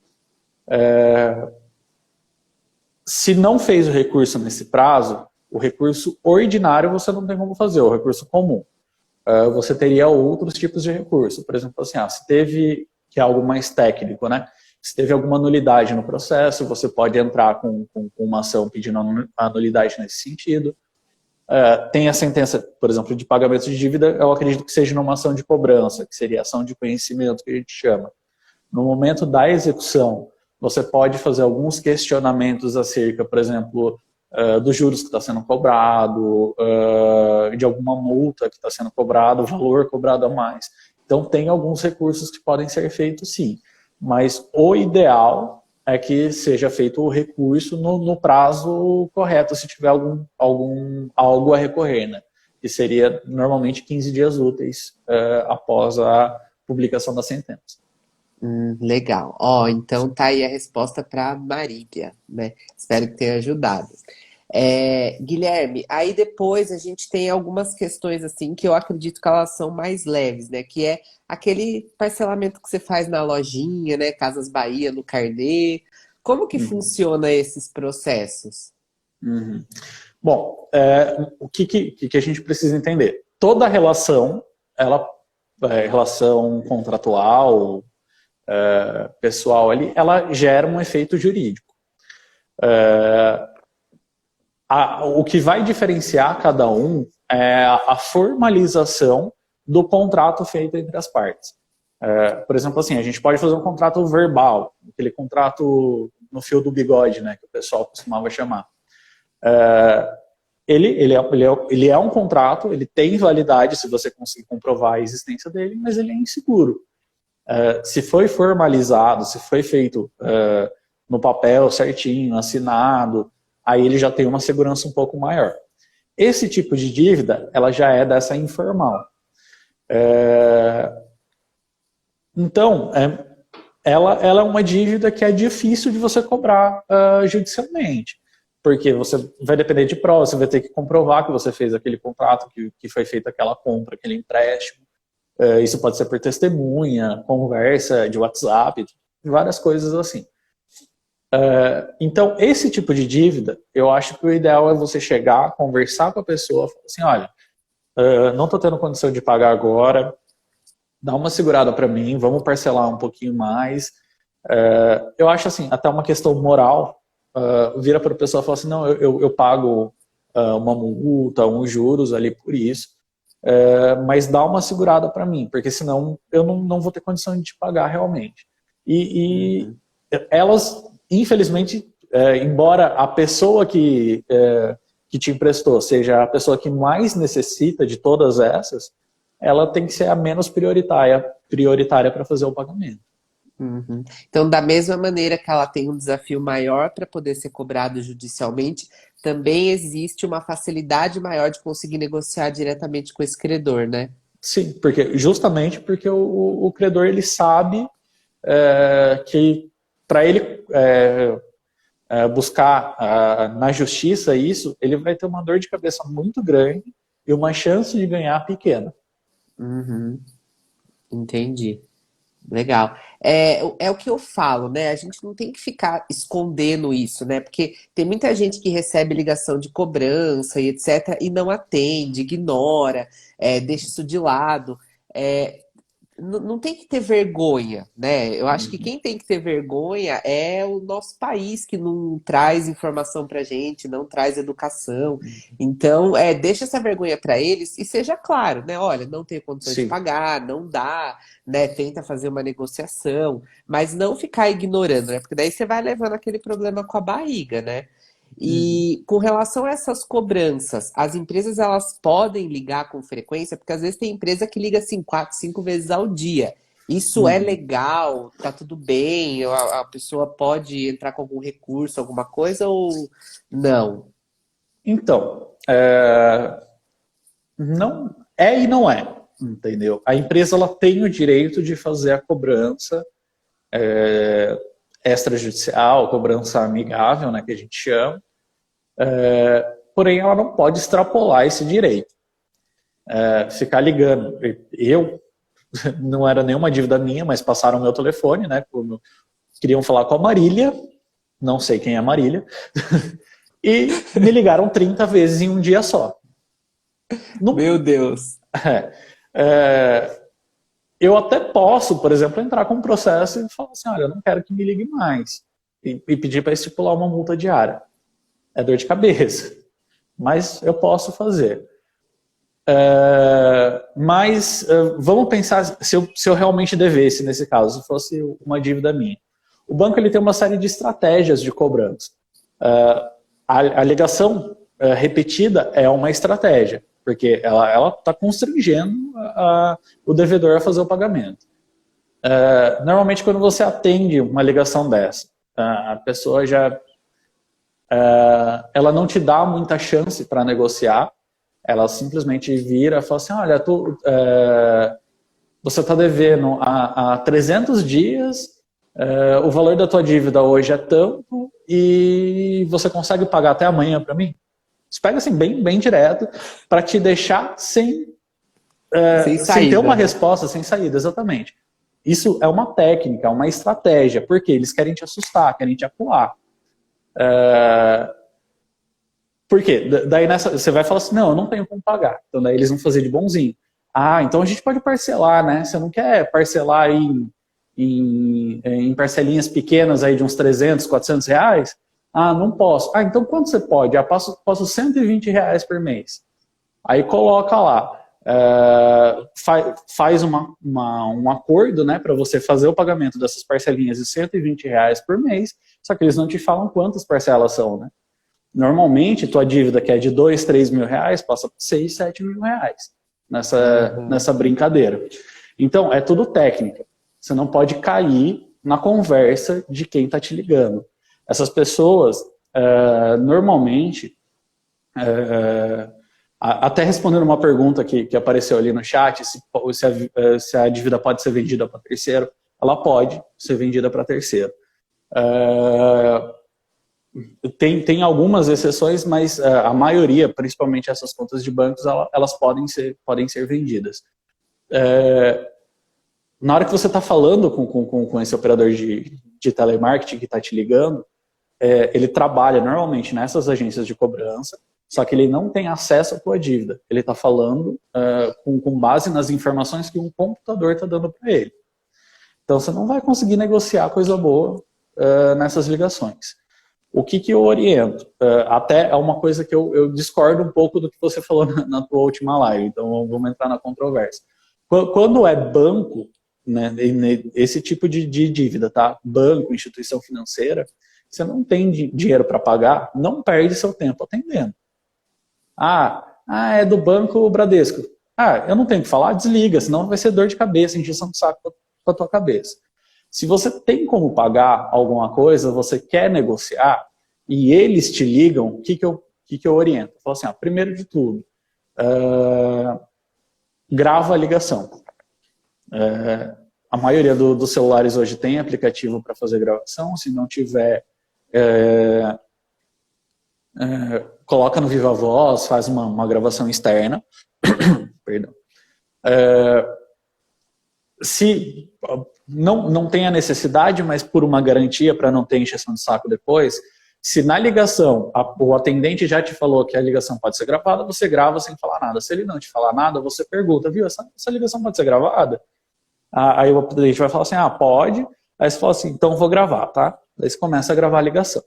Se não fez o recurso nesse prazo, o recurso ordinário você não tem como fazer, o recurso comum. Você teria outros tipos de recurso. Por exemplo, assim, se teve, que é algo mais técnico, né? Se teve alguma nulidade no processo, você pode entrar com uma ação pedindo a nulidade nesse sentido. Tem a sentença, por exemplo, de pagamento de dívida, eu acredito que seja numa ação de cobrança, que seria ação de conhecimento, que a gente chama. No momento da execução, você pode fazer alguns questionamentos acerca, por exemplo, dos juros que está sendo cobrado, de alguma multa que está sendo cobrado, o valor cobrado a mais. Então, tem alguns recursos que podem ser feitos, sim. Mas o ideal é que seja feito o recurso no prazo correto, se tiver algo a recorrer, né? Que seria normalmente 15 dias úteis após a publicação da sentença. Legal. Ó, então tá aí a resposta para Marília, né? Espero que tenha ajudado. Guilherme, aí depois a gente tem algumas questões assim que eu acredito que elas são mais leves, né? Que é aquele parcelamento que você faz na lojinha, né? Casas Bahia, no carnê. Como que Uhum. funciona esses processos? Uhum. Bom, o que a gente precisa entender? Toda relação, relação contratual, pessoal ali, ela gera um efeito jurídico. O que vai diferenciar cada um é a formalização do contrato feito entre as partes. Por exemplo, assim, a gente pode fazer um contrato verbal, aquele contrato no fio do bigode, né, que o pessoal costumava chamar. Ele é um contrato, ele tem validade se você conseguir comprovar a existência dele, mas ele é inseguro. Se foi formalizado, se foi feito no papel certinho, assinado, aí ele já tem uma segurança um pouco maior. Esse tipo de dívida, ela já é dessa informal. Então, ela é uma dívida que é difícil de você cobrar judicialmente, porque você vai depender de provas, você vai ter que comprovar que você fez aquele contrato, que foi feita aquela compra, aquele empréstimo. Isso pode ser por testemunha, conversa de WhatsApp, várias coisas assim. Então, esse tipo de dívida, eu acho que o ideal é você chegar, conversar com a pessoa, falar assim, olha, não estou tendo condição de pagar agora, dá uma segurada para mim, vamos parcelar um pouquinho mais. Eu acho assim, até uma questão moral, vira para a pessoa e fala assim, não, eu pago uma multa, uns juros ali por isso, mas dá uma segurada para mim, porque senão eu não vou ter condição de te pagar realmente. E elas, infelizmente, embora a pessoa que te emprestou seja a pessoa que mais necessita de todas essas, ela tem que ser a menos prioritária para fazer o pagamento. Uhum. Então, da mesma maneira que ela tem um desafio maior para poder ser cobrado judicialmente, também existe uma facilidade maior de conseguir negociar diretamente com esse credor, né? Sim, justamente porque o credor ele sabe que para ele buscar na justiça isso, ele vai ter uma dor de cabeça muito grande e uma chance de ganhar pequena. Uhum, entendi. Legal. É o que eu falo, né? A gente não tem que ficar escondendo isso, né? Porque tem muita gente que recebe ligação de cobrança e etc. e não atende, ignora, deixa isso de lado. É, não tem que ter vergonha, né? Eu acho que Uhum. quem tem que ter vergonha é o nosso país que não traz informação pra gente, não traz educação. Então, deixa essa vergonha para eles e seja claro, né? Olha, não tenho condições de Sim, pagar, não dá, né? Tenta fazer uma negociação, mas não ficar ignorando, né? Porque daí você vai levando aquele problema com a barriga, né? uhum. E com relação a essas cobranças, as empresas elas podem ligar com frequência, porque às vezes tem empresa que liga assim 4, 5 vezes ao dia. Isso é Uhum. legal, tá tudo bem, a pessoa pode entrar com algum recurso, alguma coisa ou não? Então, não é e não é, entendeu? A empresa ela tem o direito de fazer a cobrança extrajudicial, cobrança amigável, né, que a gente chama, porém ela não pode extrapolar esse direito. Ficar ligando. Eu, não era nenhuma dívida minha, mas passaram o meu telefone, né, queriam falar com a Marília, não sei quem é a Marília, e me ligaram 30 vezes em um dia só. Meu Não, Deus. é, eu até posso, por exemplo, entrar com um processo e falar assim, olha, eu não quero que me ligue mais. E pedir para estipular uma multa diária. É dor de cabeça. Mas eu posso fazer. Mas vamos pensar se eu realmente devesse, nesse caso, se fosse uma dívida minha. O banco ele tem uma série de estratégias de cobrança. A alegação repetida é uma estratégia, porque ela está constrangendo o devedor a fazer o pagamento. Normalmente, quando você atende uma ligação dessa, a pessoa já ela não te dá muita chance para negociar, ela simplesmente vira e fala assim, olha, você está devendo há 300 dias, o valor da tua dívida hoje é tanto e você consegue pagar até amanhã para mim? Isso pega assim bem, bem direto para te deixar Sem sem ter uma saída, né? resposta, sem saída, exatamente. Isso é uma técnica, uma estratégia, porque eles querem te assustar, querem te acuar. Por quê? Daí você vai falar assim, não, eu não tenho como pagar. Então daí eles vão fazer de bonzinho. Ah, então a gente pode parcelar, né? Você não quer parcelar em parcelinhas pequenas aí de uns 300, 400 reais? Ah, não posso. Ah, então quanto você pode? Ah, posso 120 reais por mês. Aí coloca lá, faz um acordo, né, para você fazer o pagamento dessas parcelinhas de 120 reais por mês, só que eles não te falam quantas parcelas são, né? Normalmente, tua dívida que é de 2, 3 mil reais, passa por 6, 7 mil reais Uhum. nessa brincadeira. Então, é tudo técnica. Você não pode cair na conversa de quem está te ligando. Essas pessoas, normalmente, até respondendo uma pergunta que apareceu ali no chat, se a dívida pode ser vendida para terceiro, ela pode ser vendida para terceiro. Tem algumas exceções, mas a maioria, principalmente essas contas de bancos, elas podem ser vendidas. Na hora que você está falando com esse operador de telemarketing que está te ligando, ele trabalha normalmente nessas agências de cobrança, só que ele não tem acesso à tua dívida. Ele está falando com base nas informações que um computador está dando para ele. Então você não vai conseguir negociar coisa boa nessas ligações. O que eu oriento? Até é uma coisa que eu discordo um pouco do que você falou na tua última live, então vamos entrar na controvérsia. Quando é banco, né, esse tipo de dívida, tá? Banco, instituição financeira, você não tem dinheiro para pagar, não perde seu tempo atendendo. É do banco Bradesco. Eu não tenho o que falar, desliga, senão vai ser dor de cabeça, injeção de saco para tua cabeça. Se você tem como pagar alguma coisa, você quer negociar, e eles te ligam, o que eu oriento? Eu falo assim, primeiro de tudo, grava a ligação. A maioria dos celulares hoje tem aplicativo para fazer gravação, se não tiver, coloca no Viva Voz, faz uma gravação externa. Perdão. Se não tem a necessidade, mas por uma garantia para não ter encheção de saco depois, se na ligação o atendente já te falou que a ligação pode ser gravada, você grava sem falar nada. Se ele não te falar nada, você pergunta, viu, essa ligação pode ser gravada? Aí o atendente vai falar assim, pode. Aí você fala assim, então vou gravar, tá? Daí você começa a gravar a ligação.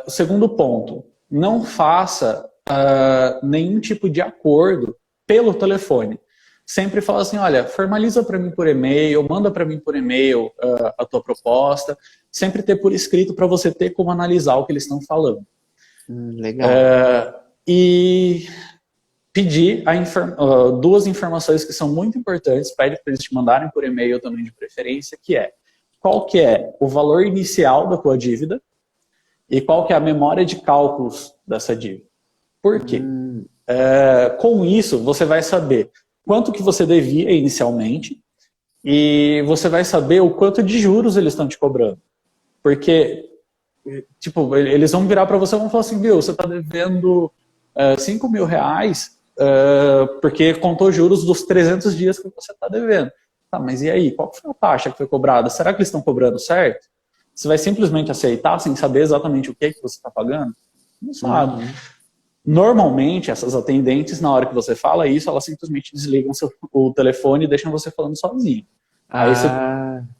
O segundo ponto, não faça nenhum tipo de acordo pelo telefone. Sempre fala assim, olha, formaliza para mim por e-mail, manda para mim por e-mail a tua proposta, sempre ter por escrito para você ter como analisar o que eles estão falando. Legal. E pedir duas informações que são muito importantes, pede para eles te mandarem por e-mail também de preferência, que é qual que é o valor inicial da tua dívida e qual que é a memória de cálculos dessa dívida. Por quê? Com isso, você vai saber quanto que você devia inicialmente e você vai saber o quanto de juros eles estão te cobrando. Porque, tipo, eles vão virar para você e vão falar assim, viu, você está devendo 5 mil reais porque contou juros dos 300 dias que você está devendo. Tá, mas e aí? Qual foi a taxa que foi cobrada? Será que eles estão cobrando certo? Você vai simplesmente aceitar sem saber exatamente o que você está pagando? Não sabe. Normalmente, essas atendentes, na hora que você fala isso, elas simplesmente desligam o telefone e deixam você falando sozinho. Aí você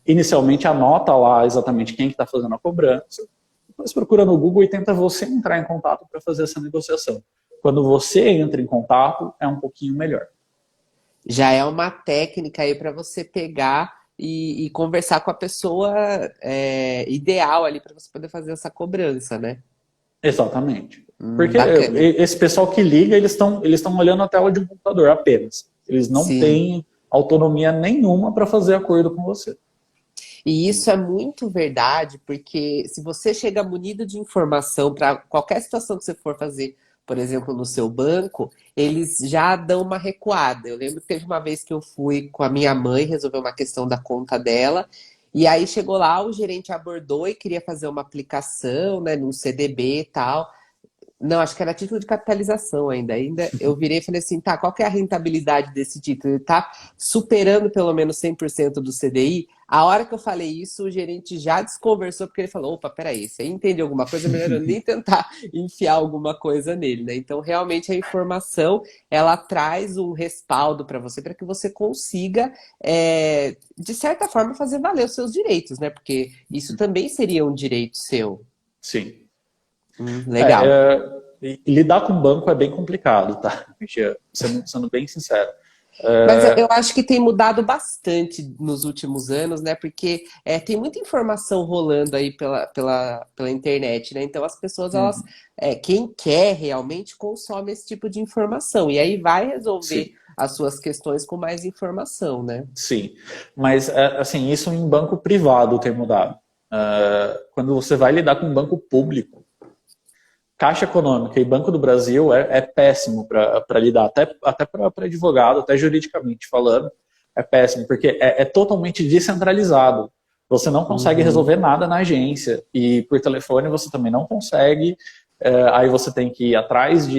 inicialmente anota lá exatamente quem que está fazendo a cobrança, depois procura no Google e tenta você entrar em contato para fazer essa negociação. Quando você entra em contato, é um pouquinho melhor. Já é uma técnica aí para você pegar e conversar com a pessoa ideal ali para você poder fazer essa cobrança, né? Exatamente. Porque bacana. Esse pessoal que liga, eles estão olhando a tela de um computador apenas. Eles não têm autonomia nenhuma para fazer acordo com você. E isso é muito verdade, porque se você chega munido de informação para qualquer situação que você for fazer, por exemplo, no seu banco, eles já dão uma recuada. Eu lembro que teve uma vez que eu fui com a minha mãe resolver uma questão da conta dela, e aí chegou lá, o gerente abordou e queria fazer uma aplicação, né, num CDB e tal. Não, acho que era título de capitalização ainda. Eu virei e falei assim, tá, qual que é a rentabilidade desse título? Ele tá superando pelo menos 100% do CDI? A hora que eu falei isso, o gerente já desconversou, porque ele falou, opa, peraí, se aí entende alguma coisa, é melhor eu nem tentar enfiar alguma coisa nele, né? Então, realmente, a informação, ela traz um respaldo para que você consiga, de certa forma, fazer valer os seus direitos, né? Porque isso também seria um direito seu. Sim. Legal. Lidar com banco é bem complicado, tá? Sendo bem sincero. Mas eu acho que tem mudado bastante nos últimos anos, né? Porque tem muita informação rolando aí pela internet, né? Então as pessoas, elas, quem quer realmente consome esse tipo de informação. E aí vai resolver as suas questões com mais informação, né? Sim, mas assim, isso em banco privado tem mudado. Quando você vai lidar com um banco público, Caixa Econômica e Banco do Brasil é péssimo para lidar, até para advogado, até juridicamente falando, é péssimo, porque é totalmente descentralizado. Você não consegue resolver nada na agência, e por telefone você também não consegue, aí você tem que ir atrás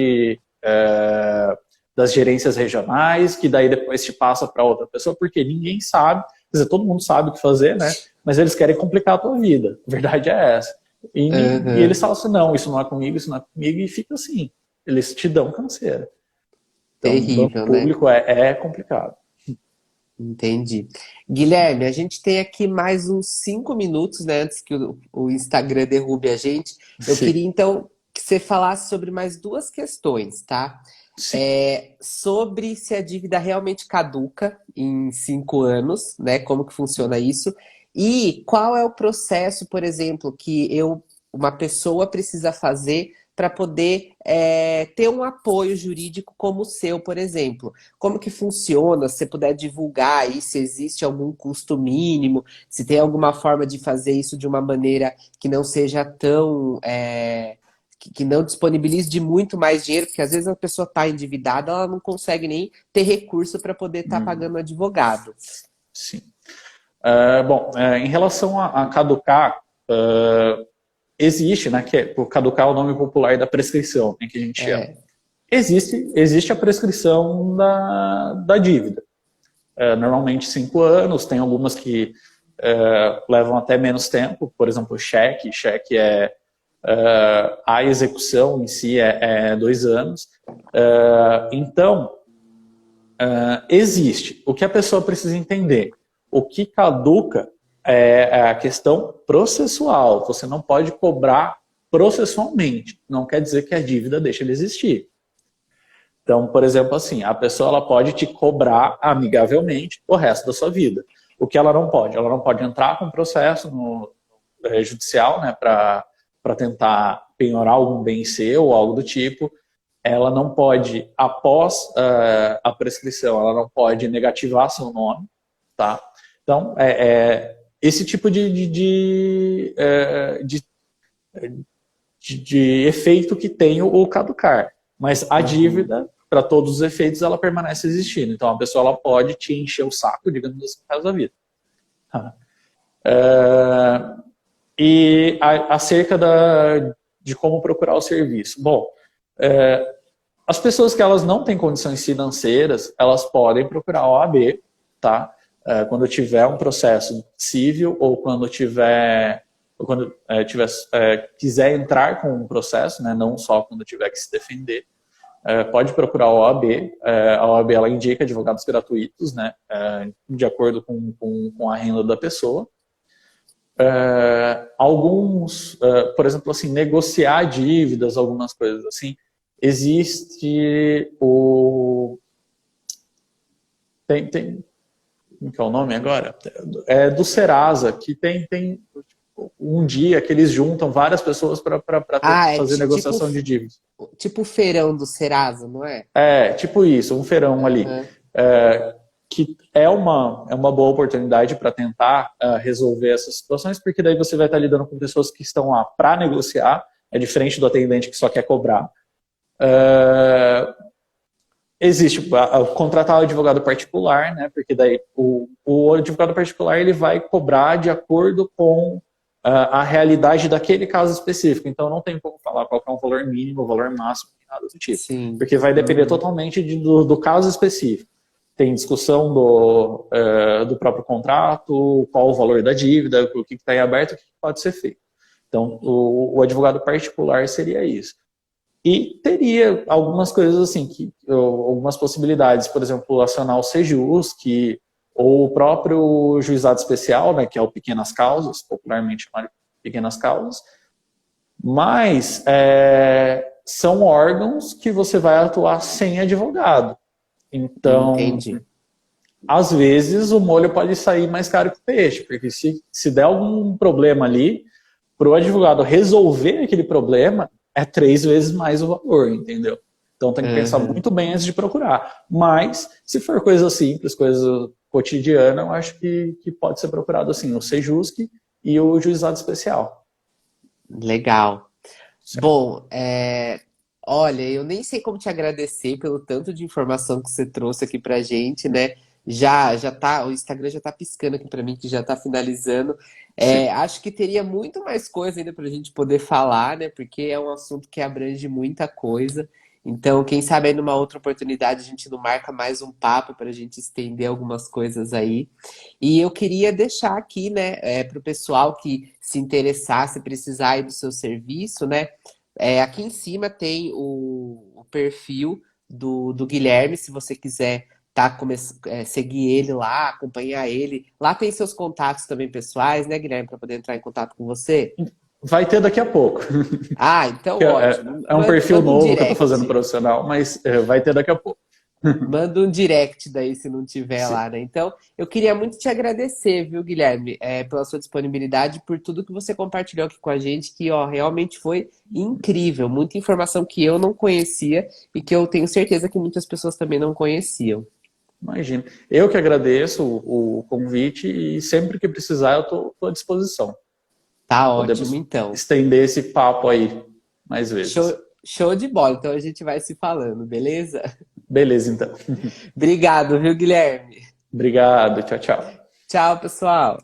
das gerências regionais, que daí depois te passa para outra pessoa, porque ninguém sabe, quer dizer, todo mundo sabe o que fazer, né? Mas eles querem complicar a tua vida, a verdade é essa. E eles falam assim, não, isso não é comigo, e fica assim. Eles te dão canseira. Então, Terrível, banco público é complicado. Entendi. Guilherme, a gente tem aqui mais uns 5 minutos, né, antes que o Instagram derrube a gente. Eu queria, então, que você falasse sobre mais duas questões, tá? Sobre se a dívida realmente caduca em 5 anos, né? Como que funciona isso? E qual é o processo, por exemplo, que uma pessoa precisa fazer para poder ter um apoio jurídico como o seu, por exemplo? Como que funciona? Se você puder divulgar aí, se existe algum custo mínimo, se tem alguma forma de fazer isso de uma maneira que não seja tão... que não disponibilize de muito mais dinheiro, porque às vezes a pessoa está endividada, ela não consegue nem ter recurso para poder estar pagando advogado. Sim. Bom, em relação a caducar, existe, né, que o caducar é o nome popular da prescrição, né, que a gente chama. É. Existe a prescrição da dívida. Normalmente 5 anos, tem algumas que levam até menos tempo, por exemplo, cheque a execução em si é 2 anos. Então, existe. O que a pessoa precisa entender? O que caduca é a questão processual. Você não pode cobrar processualmente. Não quer dizer que a dívida deixa de existir. Então, por exemplo, assim, a pessoa ela pode te cobrar amigavelmente o resto da sua vida. O que ela não pode? Ela não pode entrar com um processo no judicial, né, para tentar penhorar algum bem seu ou algo do tipo. Ela não pode, após a prescrição, ela não pode negativar seu nome, tá? Então, esse tipo de efeito que tem o caducar. Mas a dívida, para todos os efeitos, ela permanece existindo. Então, a pessoa ela pode te encher o saco, digamos assim, no resto da vida. E acerca de como procurar o serviço. Bom, as pessoas que elas não têm condições financeiras, elas podem procurar a OAB, tá? Quando tiver um processo civil ou quando quiser entrar com um processo, né? Não só quando tiver que se defender. Pode procurar a OAB. A OAB ela indica advogados gratuitos, né? De acordo com a renda da pessoa. Alguns, por exemplo, assim, negociar dívidas, algumas coisas assim. Existe como que é o nome agora? Do Serasa, que tem um dia que eles juntam várias pessoas para fazer negociação de dívidas. Tipo o feirão do Serasa, não é? Tipo isso, um feirão ali. Que é uma boa oportunidade para tentar resolver essas situações, porque daí você vai estar lidando com pessoas que estão lá para negociar, é diferente do atendente que só quer cobrar. Existe contratar o advogado particular, né? Porque daí o advogado particular ele vai cobrar de acordo com a realidade daquele caso específico. Então não tem como falar qual é o valor mínimo, o valor máximo, nada do tipo. Sim. Porque vai depender totalmente do caso específico. Tem discussão do próprio contrato, qual o valor da dívida, o que está em aberto, o que pode ser feito. Então o advogado particular seria isso. E teria algumas coisas assim, algumas possibilidades, por exemplo, acionar o Sejus, ou o próprio juizado especial, né, que é o Pequenas Causas, popularmente chamado Pequenas Causas, mas são órgãos que você vai atuar sem advogado. Então, entendi. Às vezes o molho pode sair mais caro que o peixe, porque se der algum problema ali, para o advogado resolver aquele problema, é 3 vezes mais o valor, entendeu? Então tem que pensar muito bem antes de procurar. Mas, se for coisa simples, coisa cotidiana, eu acho que pode ser procurado assim, o Sejusc e o juizado especial. Legal. Certo. Bom, olha, eu nem sei como te agradecer pelo tanto de informação que você trouxe aqui pra gente, né? Já tá, o Instagram já tá piscando aqui pra mim, que já tá finalizando. Acho que teria muito mais coisa ainda pra gente poder falar, né? Porque é um assunto que abrange muita coisa. Então, quem sabe aí numa outra oportunidade a gente não marca mais um papo para a gente estender algumas coisas aí. E eu queria deixar aqui, né, para o pessoal que se interessar, se precisar aí do seu serviço, né? Aqui em cima tem o perfil do Guilherme, se você quiser seguir ele lá, acompanhar ele. Lá tem seus contatos também pessoais, né, Guilherme, para poder entrar em contato com você? Vai ter daqui a pouco. Então ótimo. É um perfil novo que eu estou fazendo direct. profissional, mas vai ter daqui a pouco. Manda um direct daí se não tiver Sim. lá, né? Então, eu queria muito te agradecer, viu, Guilherme, pela sua disponibilidade, por tudo que você compartilhou aqui com a gente, que ó, realmente foi incrível. Muita informação que eu não conhecia e que eu tenho certeza que muitas pessoas também não conheciam. Imagina. Eu que agradeço o convite e sempre que precisar eu estou à disposição. Tá Podemos ótimo, então. estender esse papo aí mais vezes. Show de bola. Então a gente vai se falando, beleza? Beleza, então. Obrigado, viu, Guilherme? Obrigado. Tchau, tchau. Tchau, pessoal.